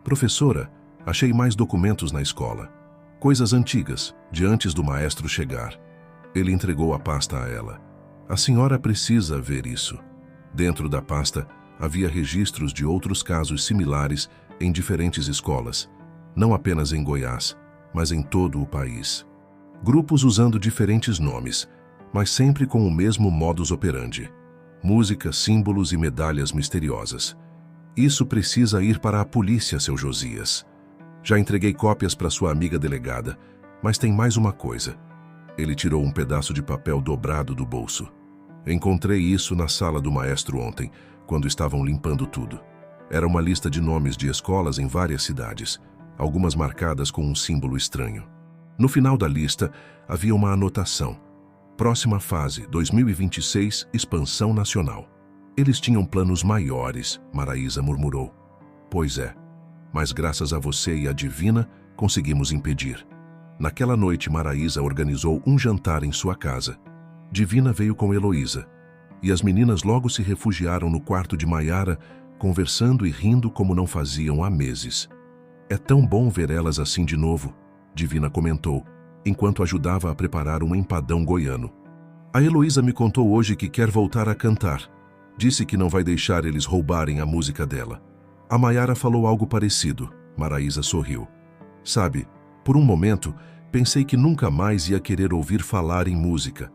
Professora, achei mais documentos na escola. Coisas antigas, de antes do maestro chegar. Ele entregou a pasta a ela. A senhora precisa ver isso. Dentro da pasta, havia registros de outros casos similares em diferentes escolas, não apenas em Goiás, mas em todo o país. Grupos usando diferentes nomes, mas sempre com o mesmo modus operandi. Música, símbolos e medalhas misteriosas. Isso precisa ir para a polícia, seu Josias. Já entreguei cópias para sua amiga delegada, mas tem mais uma coisa. Ele tirou um pedaço de papel dobrado do bolso. Encontrei isso na sala do maestro ontem, quando estavam limpando tudo. Era uma lista de nomes de escolas em várias cidades, algumas marcadas com um símbolo estranho. No final da lista, havia uma anotação. Próxima fase, 2026, expansão nacional. Eles tinham planos maiores, Maraísa murmurou. Pois é, mas graças a você e a Divina, conseguimos impedir. Naquela noite, Maraísa organizou um jantar em sua casa. Divina veio com Heloísa, e as meninas logo se refugiaram no quarto de Maiara, conversando e rindo como não faziam há meses. É tão bom ver elas assim de novo, Divina comentou, enquanto ajudava a preparar um empadão goiano. A Heloísa me contou hoje que quer voltar a cantar. Disse que não vai deixar eles roubarem a música dela. A Maiara falou algo parecido. Maraísa sorriu. Sabe, por um momento, pensei que nunca mais ia querer ouvir falar em música.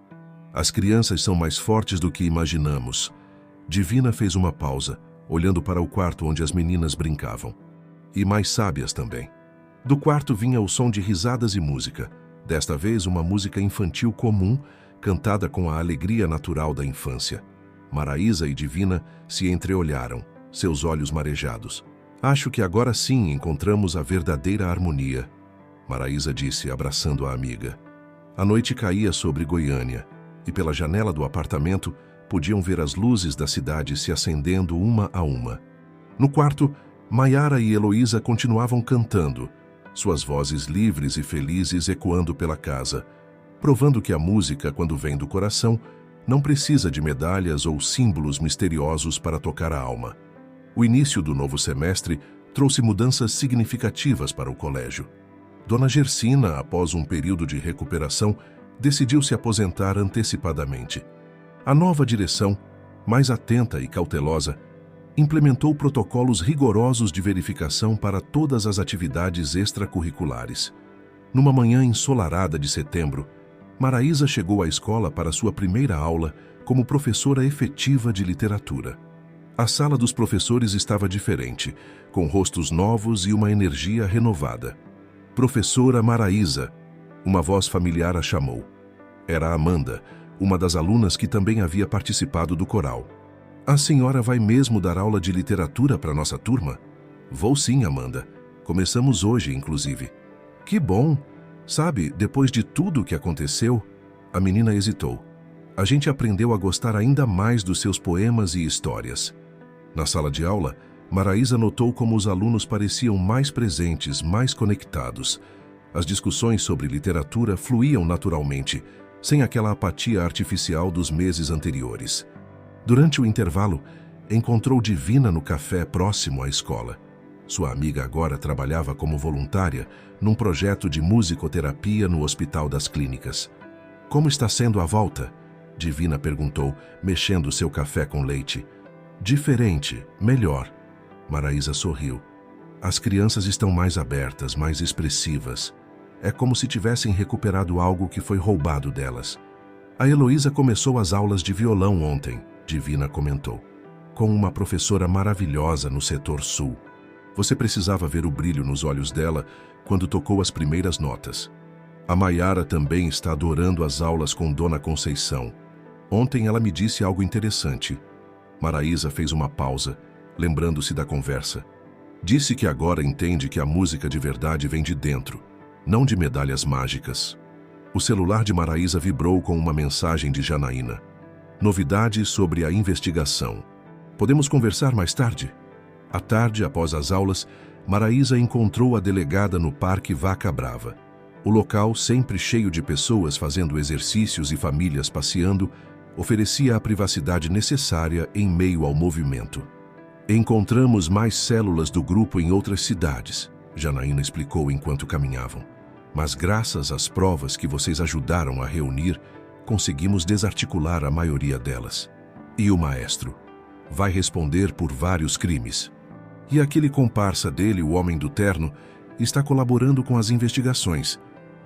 As crianças são mais fortes do que imaginamos. Divina fez uma pausa, olhando para o quarto onde as meninas brincavam. E mais sábias também. Do quarto vinha o som de risadas e música. Desta vez, uma música infantil comum, cantada com a alegria natural da infância. Maraísa e Divina se entreolharam, seus olhos marejados. Acho que agora sim encontramos a verdadeira harmonia, Maraísa disse, abraçando a amiga. A noite caía sobre Goiânia, e pela janela do apartamento podiam ver as luzes da cidade se acendendo uma a uma. No quarto, Maiara e Heloísa continuavam cantando, suas vozes livres e felizes ecoando pela casa, provando que a música, quando vem do coração, não precisa de medalhas ou símbolos misteriosos para tocar a alma. O início do novo semestre trouxe mudanças significativas para o colégio. Dona Gersina, após um período de recuperação, decidiu se aposentar antecipadamente. A nova direção, mais atenta e cautelosa, implementou protocolos rigorosos de verificação para todas as atividades extracurriculares. Numa manhã ensolarada de setembro, Maraísa chegou à escola para sua primeira aula como professora efetiva de literatura. A sala dos professores estava diferente, com rostos novos e uma energia renovada. Professora Maraísa, uma voz familiar a chamou. Era Amanda, uma das alunas que também havia participado do coral. A senhora vai mesmo dar aula de literatura para nossa turma? Vou sim, Amanda. Começamos hoje, inclusive. Que bom! Sabe, depois de tudo o que aconteceu, a menina hesitou. A gente aprendeu a gostar ainda mais dos seus poemas e histórias. Na sala de aula, Maraísa notou como os alunos pareciam mais presentes, mais conectados. As discussões sobre literatura fluíam naturalmente, sem aquela apatia artificial dos meses anteriores. Durante o intervalo, encontrou Divina no café próximo à escola. Sua amiga agora trabalhava como voluntária num projeto de musicoterapia no Hospital das Clínicas. Como está sendo a volta? Divina perguntou, mexendo seu café com leite. Diferente, melhor. Maraísa sorriu. As crianças estão mais abertas, mais expressivas. É como se tivessem recuperado algo que foi roubado delas. A Heloísa começou as aulas de violão ontem, Divina comentou, com uma professora maravilhosa no setor sul. Você precisava ver o brilho nos olhos dela quando tocou as primeiras notas. A Maiara também está adorando as aulas com Dona Conceição. Ontem ela me disse algo interessante. Maraísa fez uma pausa, lembrando-se da conversa. Disse que agora entende que a música de verdade vem de dentro, não de medalhas mágicas. O celular de Maraísa vibrou com uma mensagem de Janaína. Novidades sobre a investigação. Podemos conversar mais tarde? À tarde, após as aulas, Maraísa encontrou a delegada no Parque Vaca Brava. O local, sempre cheio de pessoas fazendo exercícios e famílias passeando, oferecia a privacidade necessária em meio ao movimento. Encontramos mais células do grupo em outras cidades, Janaína explicou enquanto caminhavam. Mas graças às provas que vocês ajudaram a reunir, conseguimos desarticular a maioria delas. E o maestro? Vai responder por vários crimes. E aquele comparsa dele, o homem do terno, está colaborando com as investigações.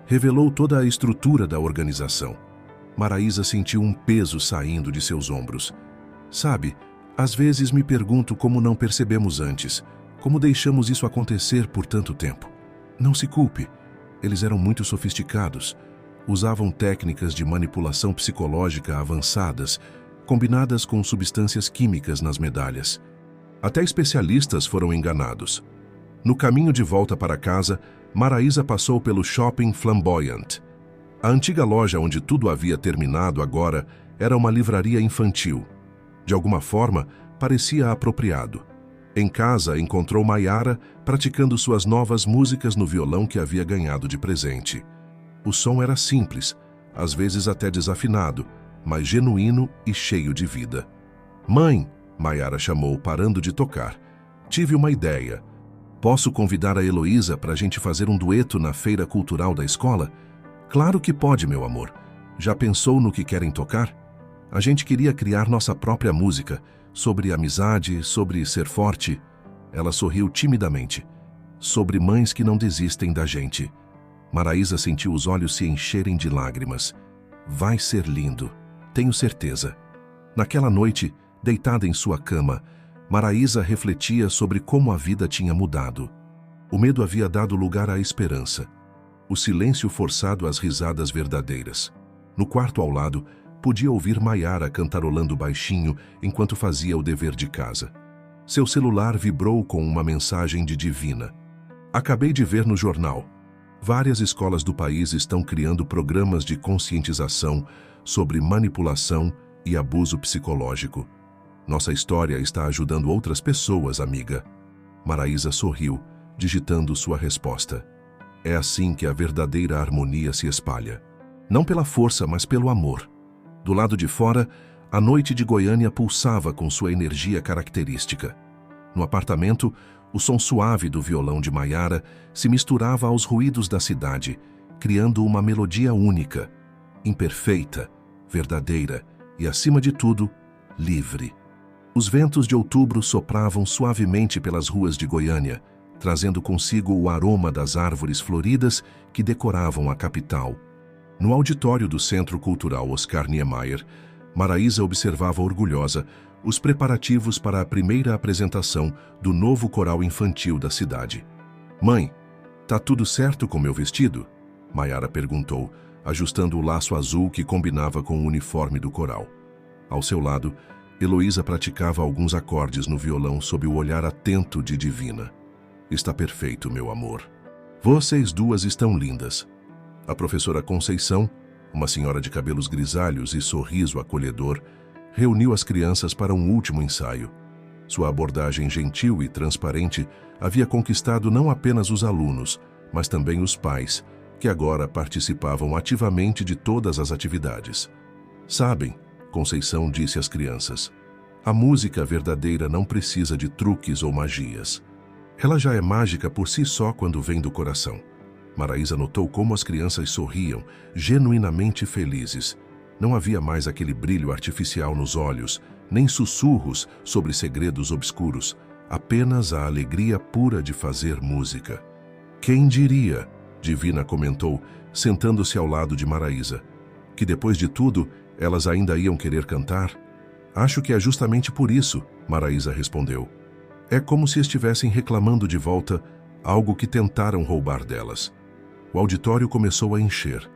Revelou toda a estrutura da organização. Maraísa sentiu um peso saindo de seus ombros. Sabe, às vezes me pergunto como não percebemos antes, como deixamos isso acontecer por tanto tempo. Não se culpe, eles eram muito sofisticados, usavam técnicas de manipulação psicológica avançadas, combinadas com substâncias químicas nas medalhas. Até especialistas foram enganados. No caminho de volta para casa, Maraísa passou pelo Shopping Flamboyant. A antiga loja onde tudo havia terminado agora era uma livraria infantil. De alguma forma, parecia apropriado. Em casa, encontrou Maiara praticando suas novas músicas no violão que havia ganhado de presente. O som era simples, às vezes até desafinado, mas genuíno e cheio de vida. "Mãe", Maiara chamou, parando de tocar. "Tive uma ideia. Posso convidar a Heloísa para a gente fazer um dueto na feira cultural da escola?" "Claro que pode, meu amor. Já pensou no que querem tocar?" "A gente queria criar nossa própria música, sobre amizade, sobre ser forte." Ela sorriu timidamente. "Sobre mães que não desistem da gente." Maraísa sentiu os olhos se encherem de lágrimas. "Vai ser lindo, tenho certeza." Naquela noite, deitada em sua cama, Maraísa refletia sobre como a vida tinha mudado. O medo havia dado lugar à esperança. O silêncio forçado às risadas verdadeiras. No quarto ao lado, podia ouvir Maiara cantarolando baixinho enquanto fazia o dever de casa. Seu celular vibrou com uma mensagem de Divina. "Acabei de ver no jornal. Várias escolas do país estão criando programas de conscientização sobre manipulação e abuso psicológico. Nossa história está ajudando outras pessoas, amiga." Maraísa sorriu, digitando sua resposta. É assim que a verdadeira harmonia se espalha. Não pela força, mas pelo amor. Do lado de fora, a noite de Goiânia pulsava com sua energia característica. No apartamento, o som suave do violão de Maiara se misturava aos ruídos da cidade, criando uma melodia única, imperfeita, verdadeira e, acima de tudo, livre. Os ventos de outubro sopravam suavemente pelas ruas de Goiânia, trazendo consigo o aroma das árvores floridas que decoravam a capital. No auditório do Centro Cultural Oscar Niemeyer, Maraísa observava orgulhosa os preparativos para a primeira apresentação do novo coral infantil da cidade. "Mãe, tá tudo certo com meu vestido?" Maiara perguntou, ajustando o laço azul que combinava com o uniforme do coral. Ao seu lado, Heloísa praticava alguns acordes no violão sob o olhar atento de Divina. "Está perfeito, meu amor. Vocês duas estão lindas." A professora Conceição, uma senhora de cabelos grisalhos e sorriso acolhedor, reuniu as crianças para um último ensaio. Sua abordagem gentil e transparente havia conquistado não apenas os alunos, mas também os pais, que agora participavam ativamente de todas as atividades. "Sabem", Conceição disse às crianças, "a música verdadeira não precisa de truques ou magias. Ela já é mágica por si só quando vem do coração." Maraísa notou como as crianças sorriam, genuinamente felizes. Não havia mais aquele brilho artificial nos olhos, nem sussurros sobre segredos obscuros, apenas a alegria pura de fazer música. "Quem diria", Divina comentou, sentando-se ao lado de Maraísa, "que depois de tudo, elas ainda iam querer cantar?" "Acho que é justamente por isso", Maraísa respondeu. "É como se estivessem reclamando de volta algo que tentaram roubar delas." O auditório começou a encher.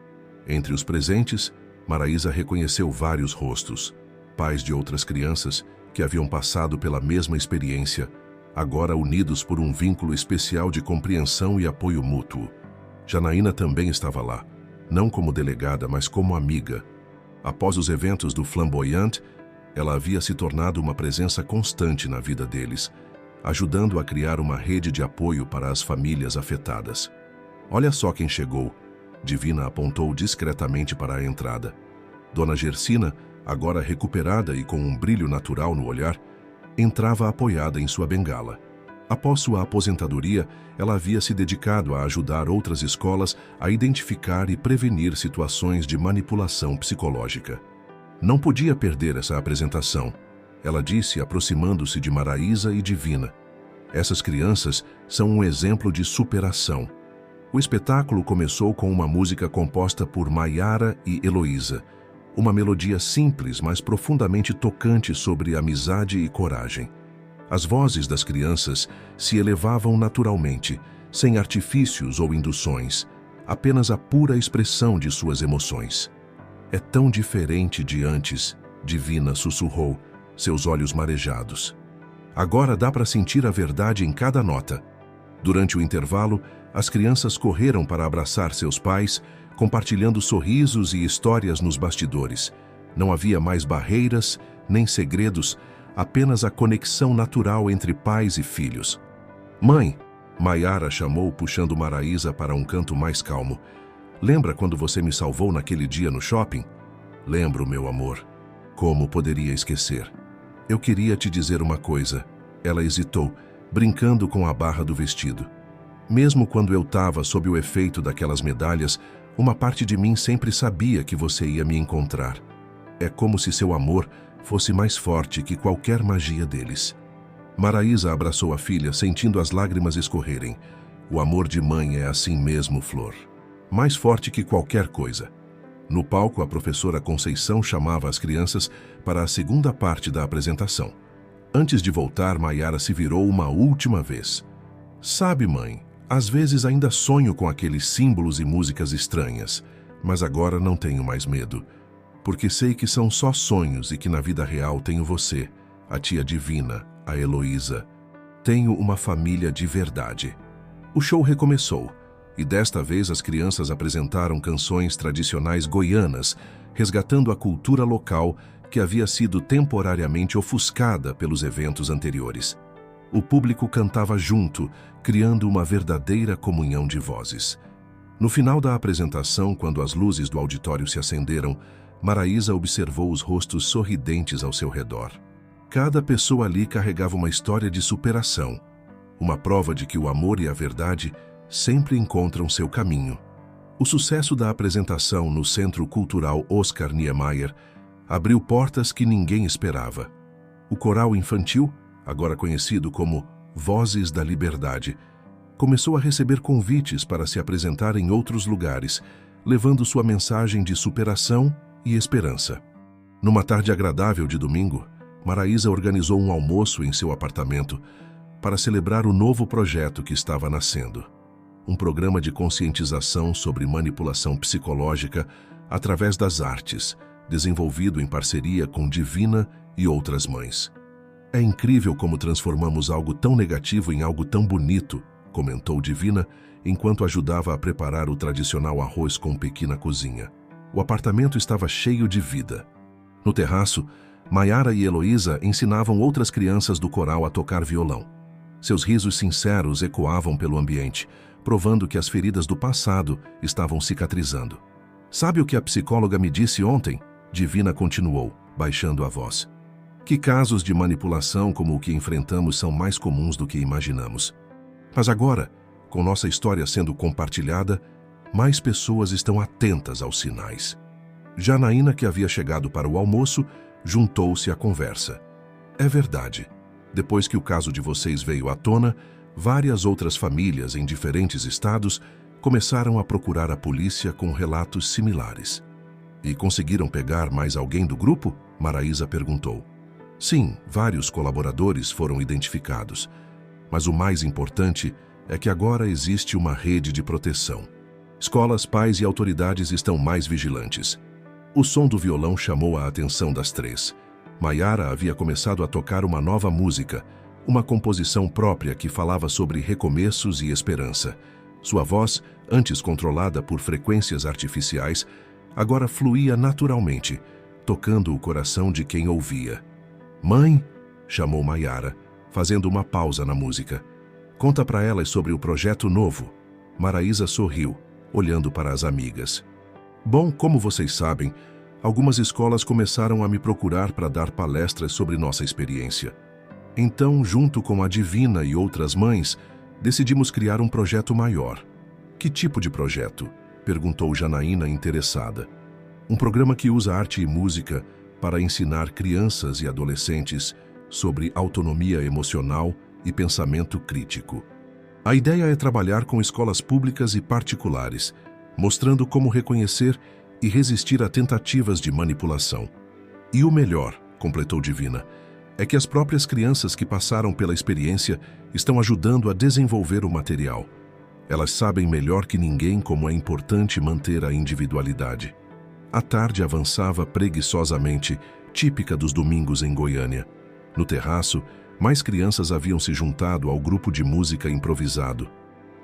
Entre os presentes, Maraísa reconheceu vários rostos, pais de outras crianças que haviam passado pela mesma experiência, agora unidos por um vínculo especial de compreensão e apoio mútuo. Janaína também estava lá, não como delegada, mas como amiga. Após os eventos do Flamboyant, ela havia se tornado uma presença constante na vida deles, ajudando a criar uma rede de apoio para as famílias afetadas. "Olha só quem chegou", Divina apontou discretamente para a entrada. Dona Gersina, agora recuperada e com um brilho natural no olhar, entrava apoiada em sua bengala. Após sua aposentadoria, ela havia se dedicado a ajudar outras escolas a identificar e prevenir situações de manipulação psicológica. "Não podia perder essa apresentação", ela disse, aproximando-se de Maraísa e Divina. "Essas crianças são um exemplo de superação." O espetáculo começou com uma música composta por Maiara e Heloísa, uma melodia simples, mas profundamente tocante sobre amizade e coragem. As vozes das crianças se elevavam naturalmente, sem artifícios ou induções, apenas a pura expressão de suas emoções. "É tão diferente de antes", Divina sussurrou, seus olhos marejados. "Agora dá para sentir a verdade em cada nota." Durante o intervalo, as crianças correram para abraçar seus pais, compartilhando sorrisos e histórias nos bastidores. Não havia mais barreiras, nem segredos, apenas a conexão natural entre pais e filhos. "Mãe", Maiara chamou, puxando Maraísa para um canto mais calmo, Lembra quando você me salvou naquele dia no shopping? Lembro, meu amor. Como poderia esquecer? Eu queria te dizer uma coisa. Ela hesitou, brincando com a barra do vestido. Mesmo quando eu estava sob o efeito daquelas medalhas, uma parte de mim sempre sabia que você ia me encontrar. É como se seu amor fosse mais forte que qualquer magia deles. Maraísa abraçou a filha, sentindo as lágrimas escorrerem. O amor de mãe é assim mesmo, Flor. Mais forte que qualquer coisa. No palco, a professora Conceição chamava as crianças para a segunda parte da apresentação. Antes de voltar, Maiara se virou uma última vez. Sabe, mãe, às vezes ainda sonho com aqueles símbolos e músicas estranhas, mas agora não tenho mais medo, porque sei que são só sonhos e que na vida real tenho você, a tia Divina, a Heloísa. Tenho uma família de verdade. O show recomeçou, e desta vez as crianças apresentaram canções tradicionais goianas, resgatando a cultura local que havia sido temporariamente ofuscada pelos eventos anteriores. O público cantava junto, criando uma verdadeira comunhão de vozes. No final da apresentação, quando as luzes do auditório se acenderam, Maraísa observou os rostos sorridentes ao seu redor. Cada pessoa ali carregava uma história de superação, uma prova de que o amor e a verdade sempre encontram seu caminho. O sucesso da apresentação no Centro Cultural Oscar Niemeyer abriu portas que ninguém esperava. O coral infantil, agora conhecido como Vozes da Liberdade, começou a receber convites para se apresentar em outros lugares, levando sua mensagem de superação e esperança. Numa tarde agradável de domingo, Maraísa organizou um almoço em seu apartamento para celebrar o novo projeto que estava nascendo. Um programa de conscientização sobre manipulação psicológica através das artes, desenvolvido em parceria com Divina e outras mães. É incrível como transformamos algo tão negativo em algo tão bonito, comentou Divina, enquanto ajudava a preparar o tradicional arroz com pequi na cozinha. O apartamento estava cheio de vida. No terraço, Maiara e Heloísa ensinavam outras crianças do coral a tocar violão. Seus risos sinceros ecoavam pelo ambiente, provando que as feridas do passado estavam cicatrizando. Sabe o que a psicóloga me disse ontem? Divina continuou, baixando a voz. Que casos de manipulação como o que enfrentamos são mais comuns do que imaginamos. Mas agora, com nossa história sendo compartilhada, mais pessoas estão atentas aos sinais. Janaína, que havia chegado para o almoço, juntou-se à conversa. É verdade. Depois que o caso de vocês veio à tona, várias outras famílias em diferentes estados começaram a procurar a polícia com relatos similares. E conseguiram pegar mais alguém do grupo? Maraísa perguntou. Sim, vários colaboradores foram identificados. Mas o mais importante é que agora existe uma rede de proteção. Escolas, pais e autoridades estão mais vigilantes. O som do violão chamou a atenção das três. Maiara havia começado a tocar uma nova música, uma composição própria que falava sobre recomeços e esperança. Sua voz, antes controlada por frequências artificiais, agora fluía naturalmente, tocando o coração de quem ouvia. Mãe, chamou Maiara, fazendo uma pausa na música. Conta para elas sobre o projeto novo. Maraísa sorriu, olhando para as amigas. Bom, como vocês sabem, algumas escolas começaram a me procurar para dar palestras sobre nossa experiência. Então, junto com a Divina e outras mães, decidimos criar um projeto maior. Que tipo de projeto? Perguntou Janaína, interessada. Um programa que usa arte e música para ensinar crianças e adolescentes sobre autonomia emocional e pensamento crítico. A ideia é trabalhar com escolas públicas e particulares, mostrando como reconhecer e resistir a tentativas de manipulação. E o melhor, completou Divina, é que as próprias crianças que passaram pela experiência estão ajudando a desenvolver o material. Elas sabem melhor que ninguém como é importante manter a individualidade. A tarde avançava preguiçosamente, típica dos domingos em Goiânia. No terraço, mais crianças haviam se juntado ao grupo de música improvisado.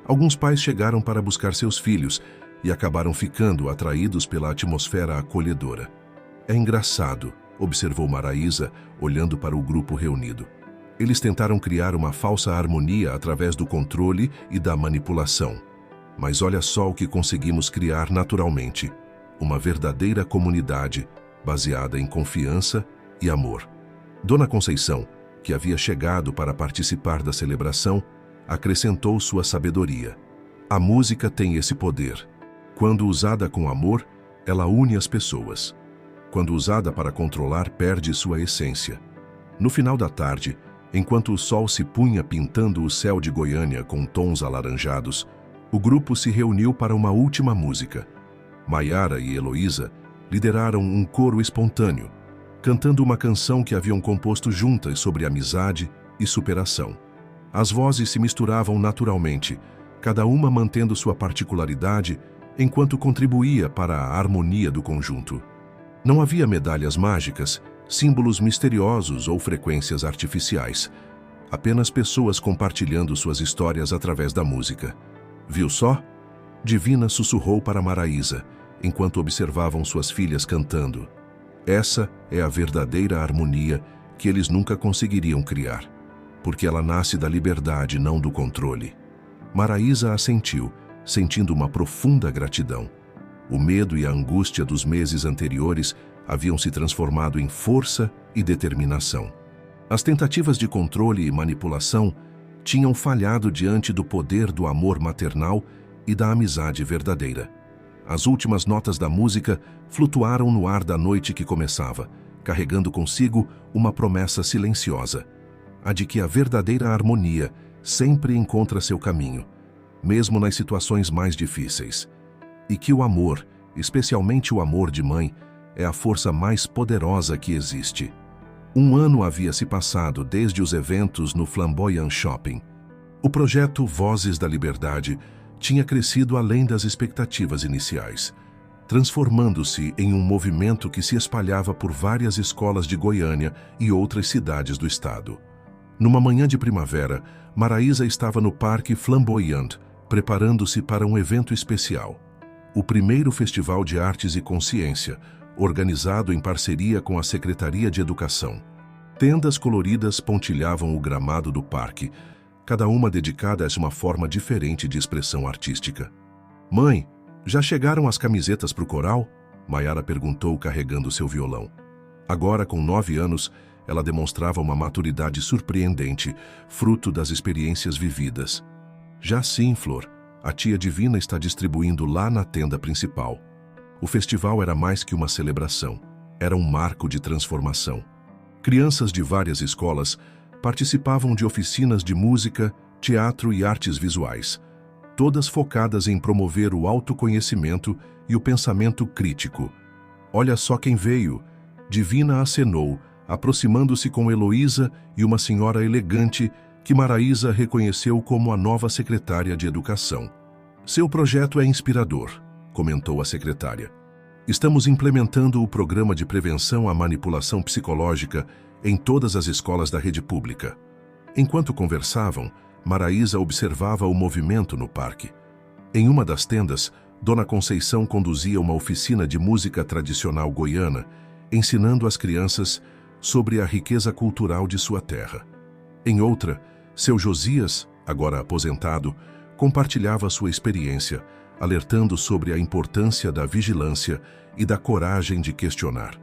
Alguns pais chegaram para buscar seus filhos e acabaram ficando atraídos pela atmosfera acolhedora. É engraçado, observou Maraísa, olhando para o grupo reunido. Eles tentaram criar uma falsa harmonia através do controle e da manipulação. Mas olha só o que conseguimos criar naturalmente: uma verdadeira comunidade baseada em confiança e amor. Dona Conceição, que havia chegado para participar da celebração, acrescentou sua sabedoria. A música tem esse poder. Quando usada com amor, ela une as pessoas. Quando usada para controlar, perde sua essência. No final da tarde, enquanto o sol se punha pintando o céu de Goiânia com tons alaranjados, o grupo se reuniu para uma última música. Maiara e Heloísa lideraram um coro espontâneo, cantando uma canção que haviam composto juntas sobre amizade e superação. As vozes se misturavam naturalmente, cada uma mantendo sua particularidade, enquanto contribuía para a harmonia do conjunto. Não havia medalhas mágicas, símbolos misteriosos ou frequências artificiais. Apenas pessoas compartilhando suas histórias através da música. Viu só? Divina sussurrou para Maraísa, enquanto observavam suas filhas cantando. Essa é a verdadeira harmonia que eles nunca conseguiriam criar, porque ela nasce da liberdade, não do controle. Maraísa assentiu, sentindo uma profunda gratidão. O medo e a angústia dos meses anteriores haviam se transformado em força e determinação. As tentativas de controle e manipulação tinham falhado diante do poder do amor maternal e da amizade verdadeira. As últimas notas da música flutuaram no ar da noite que começava, carregando consigo uma promessa silenciosa, a de que a verdadeira harmonia sempre encontra seu caminho, mesmo nas situações mais difíceis. E que o amor, especialmente o amor de mãe, é a força mais poderosa que existe. Um ano havia se passado desde os eventos no Flamboyant Shopping. O projeto Vozes da Liberdade tinha crescido além das expectativas iniciais, transformando-se em um movimento que se espalhava por várias escolas de Goiânia e outras cidades do estado. Numa manhã de primavera, Maraísa estava no Parque Flamboyant, preparando-se para um evento especial. O primeiro Festival de Artes e Consciência, organizado em parceria com a Secretaria de Educação. Tendas coloridas pontilhavam o gramado do parque, cada uma dedicada a uma forma diferente de expressão artística. "Mãe, já chegaram as camisetas para o coral?" Maiara perguntou, carregando seu violão. Agora, com 9 anos, ela demonstrava uma maturidade surpreendente, fruto das experiências vividas. "Já sim, Flor. A tia Divina está distribuindo lá na tenda principal." O festival era mais que uma celebração. Era um marco de transformação. Crianças de várias escolas participavam de oficinas de música, teatro e artes visuais, todas focadas em promover o autoconhecimento e o pensamento crítico. "Olha só quem veio!" Divina acenou, aproximando-se com Heloísa e uma senhora elegante que Maraísa reconheceu como a nova secretária de Educação. "Seu projeto é inspirador", comentou a secretária. "Estamos implementando o programa de prevenção à manipulação psicológica em todas as escolas da rede pública." Enquanto conversavam, Maraísa observava o movimento no parque. Em uma das tendas, Dona Conceição conduzia uma oficina de música tradicional goiana, ensinando as crianças sobre a riqueza cultural de sua terra. Em outra, seu Josias, agora aposentado, compartilhava sua experiência, alertando sobre a importância da vigilância e da coragem de questionar.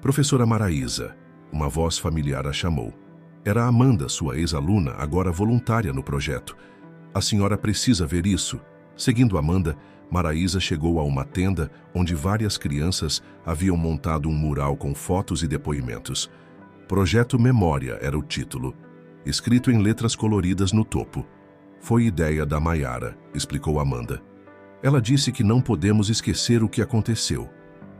"Professora Maraísa", uma voz familiar a chamou. Era Amanda, sua ex-aluna, agora voluntária no projeto. "A senhora precisa ver isso." Seguindo Amanda, Maraísa chegou a uma tenda onde várias crianças haviam montado um mural com fotos e depoimentos. Projeto Memória era o título, escrito em letras coloridas no topo. "Foi ideia da Maiara", explicou Amanda. "Ela disse que não podemos esquecer o que aconteceu,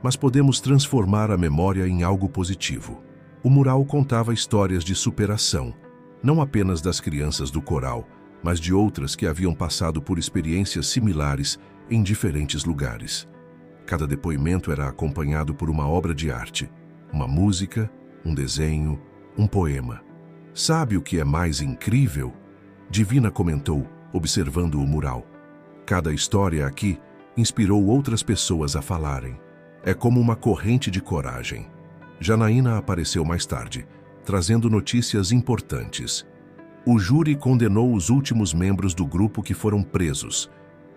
mas podemos transformar a memória em algo positivo." O mural contava histórias de superação, não apenas das crianças do coral, mas de outras que haviam passado por experiências similares em diferentes lugares. Cada depoimento era acompanhado por uma obra de arte, uma música, um desenho, um poema. "Sabe o que é mais incrível?" Divina comentou, observando o mural. "Cada história aqui inspirou outras pessoas a falarem. É como uma corrente de coragem." Janaína apareceu mais tarde, trazendo notícias importantes. O júri condenou os últimos membros do grupo que foram presos,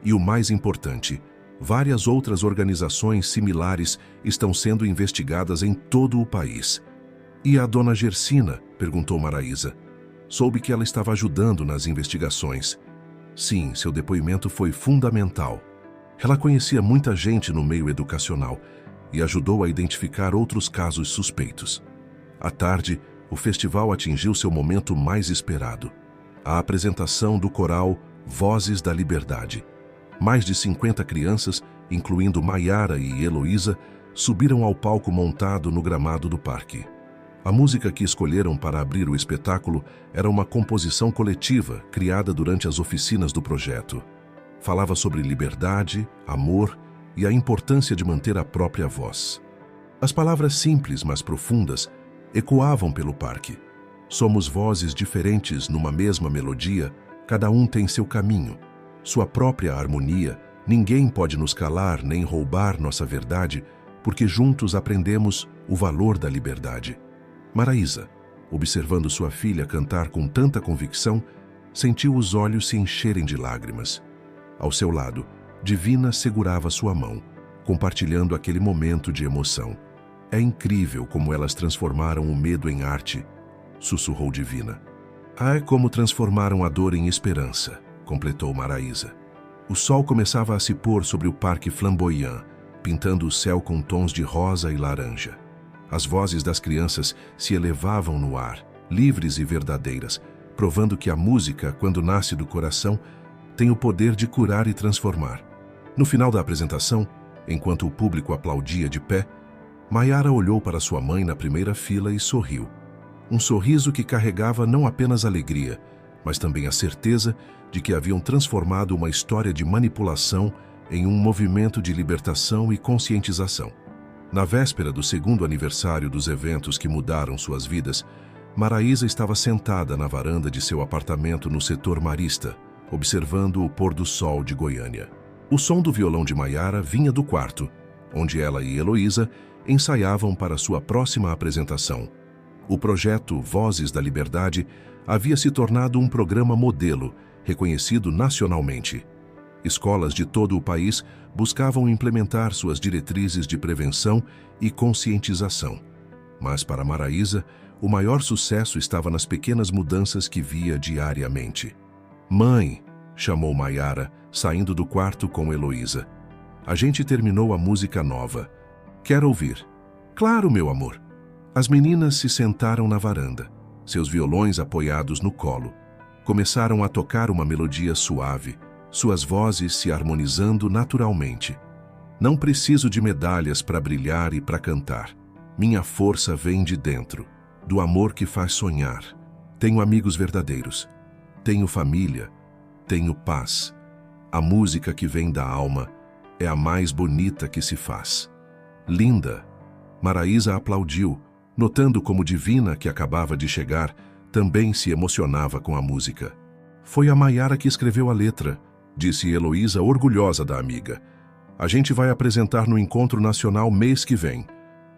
E o mais importante, várias outras organizações similares estão sendo investigadas em todo o país. E a dona Gersina? Perguntou Maraísa. Soube que ela estava ajudando nas investigações. Sim, seu depoimento foi fundamental. Ela conhecia muita gente no meio educacional e ajudou a identificar outros casos suspeitos. À tarde, o festival atingiu seu momento mais esperado. A apresentação do coral Vozes da Liberdade. Mais de 50 crianças, incluindo Maiara e Heloísa, subiram ao palco montado no gramado do parque. A música que escolheram para abrir o espetáculo era uma composição coletiva criada durante as oficinas do projeto. Falava sobre liberdade, amor e a importância de manter a própria voz. As palavras simples, mas profundas, ecoavam pelo parque. Somos vozes diferentes numa mesma melodia, cada um tem seu caminho, sua própria harmonia. Ninguém pode nos calar nem roubar nossa verdade, porque juntos aprendemos o valor da liberdade. Maraísa, observando sua filha cantar com tanta convicção, sentiu os olhos se encherem de lágrimas. Ao seu lado, Divina segurava sua mão, compartilhando aquele momento de emoção. É incrível como elas transformaram o medo em arte, sussurrou Divina. É como transformaram a dor em esperança, completou Maraísa. O sol começava a se pôr sobre o parque flamboyant, pintando o céu com tons de rosa e laranja. As vozes das crianças se elevavam no ar, livres e verdadeiras, provando que a música, quando nasce do coração, tem o poder de curar e transformar. No final da apresentação, enquanto o público aplaudia de pé, Maiara olhou para sua mãe na primeira fila e sorriu. Um sorriso que carregava não apenas alegria, mas também a certeza de que haviam transformado uma história de manipulação em um movimento de libertação e conscientização. Na véspera do segundo aniversário dos eventos que mudaram suas vidas, Maraísa estava sentada na varanda de seu apartamento no setor Marista, observando o pôr do sol de Goiânia. O som do violão de Maiara vinha do quarto, onde ela e Heloísa ensaiavam para sua próxima apresentação. O projeto Vozes da Liberdade havia se tornado um programa modelo, reconhecido nacionalmente. Escolas de todo o país buscavam implementar suas diretrizes de prevenção e conscientização. Mas para Maraísa, o maior sucesso estava nas pequenas mudanças que via diariamente. "Mãe", chamou Maiara, saindo do quarto com Heloísa. "A gente terminou a música nova. Quer ouvir?" "Claro, meu amor." As meninas se sentaram na varanda, seus violões apoiados no colo. Começaram a tocar uma melodia suave, suas vozes se harmonizando naturalmente. "Não preciso de medalhas para brilhar e para cantar. Minha força vem de dentro, do amor que faz sonhar. Tenho amigos verdadeiros. Tenho família. Tenho paz. A música que vem da alma é a mais bonita que se faz." "Linda!" Maraísa aplaudiu, notando como Divina, que acabava de chegar, também se emocionava com a música. "Foi a Maiara que escreveu a letra", disse Heloísa, orgulhosa da amiga. "A gente vai apresentar no Encontro Nacional mês que vem."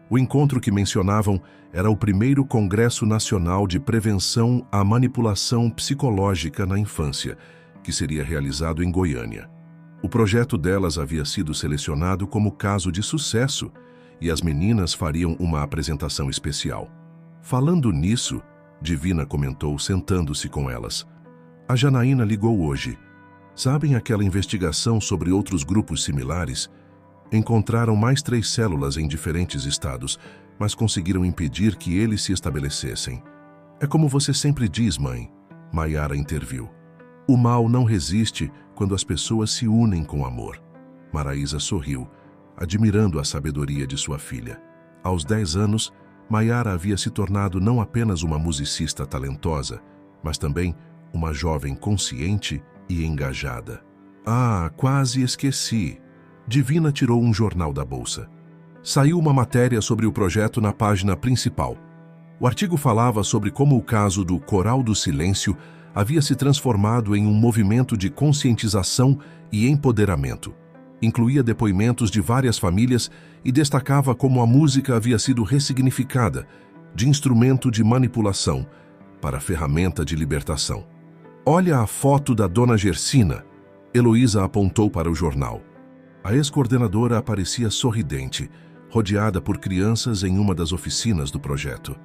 O encontro que mencionavam era o primeiro Congresso Nacional de Prevenção à Manipulação Psicológica na Infância, que seria realizado em Goiânia. O projeto delas havia sido selecionado como caso de sucesso e as meninas fariam uma apresentação especial. Falando nisso, Divina comentou sentando-se com elas. "A Janaína ligou hoje. Sabem aquela investigação sobre outros grupos similares? Encontraram mais 3 células em diferentes estados, mas conseguiram impedir que eles se estabelecessem." "É como você sempre diz, mãe", Maiara interviu. "O mal não resiste quando as pessoas se unem com amor." Maraísa sorriu, admirando a sabedoria de sua filha. Aos 10 anos, Maiara havia se tornado não apenas uma musicista talentosa, mas também uma jovem consciente e engajada. "Ah, quase esqueci." Divina tirou um jornal da bolsa. Saiu uma matéria sobre o projeto na página principal. O artigo falava sobre como o caso do Coral do Silêncio havia se transformado em um movimento de conscientização e empoderamento. Incluía depoimentos de várias famílias e destacava como a música havia sido ressignificada, de instrumento de manipulação, para ferramenta de libertação. "Olha a foto da dona Gersina." Heloísa apontou para o jornal. A ex-coordenadora aparecia sorridente, rodeada por crianças em uma das oficinas do projeto.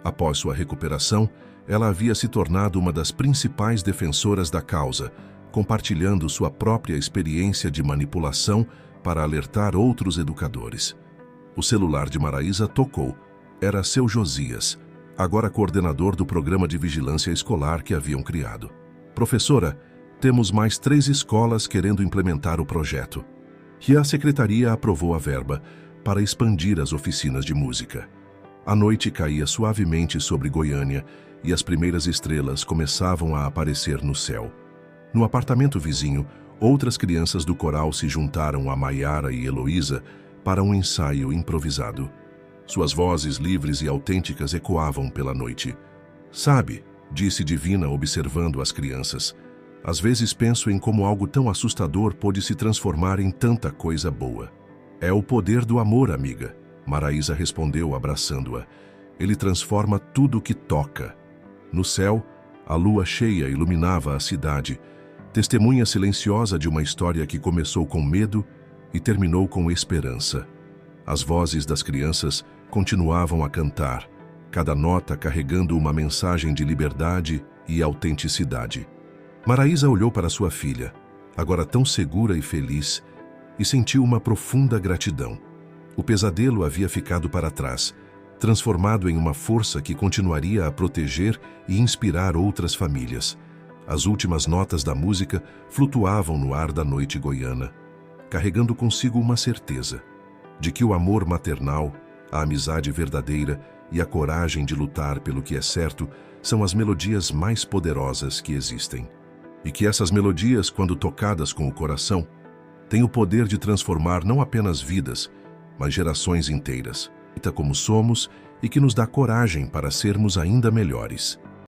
Após sua recuperação, ela havia se tornado uma das principais defensoras da causa, compartilhando sua própria experiência de manipulação para alertar outros educadores. O celular de Maraísa tocou. Era seu Josias, agora coordenador do programa de vigilância escolar que haviam criado. Professora, temos mais 3 escolas querendo implementar o projeto. E a secretaria aprovou a verba para expandir as oficinas de música. A noite caía suavemente sobre Goiânia e as primeiras estrelas começavam a aparecer no céu. No apartamento vizinho, outras crianças do coral se juntaram a Maiara e Heloísa para um ensaio improvisado. Suas vozes livres e autênticas ecoavam pela noite. Sabe, disse Divina observando as crianças, às vezes penso em como algo tão assustador pôde se transformar em tanta coisa boa. É o poder do amor, amiga, Maraísa respondeu abraçando-a. Ele transforma tudo o que toca. No céu, a lua cheia iluminava a cidade, testemunha silenciosa de uma história que começou com medo e terminou com esperança. As vozes das crianças continuavam a cantar, cada nota carregando uma mensagem de liberdade e autenticidade. Maraísa olhou para sua filha, agora tão segura e feliz, e sentiu uma profunda gratidão. O pesadelo havia ficado para trás, transformado em uma força que continuaria a proteger e inspirar outras famílias. As últimas notas da música flutuavam no ar da noite goiana, carregando consigo uma certeza de que o amor maternal, a amizade verdadeira e a coragem de lutar pelo que é certo são as melodias mais poderosas que existem. E que essas melodias, quando tocadas com o coração, têm o poder de transformar não apenas vidas, mas gerações inteiras, como somos e que nos dá coragem para sermos ainda melhores.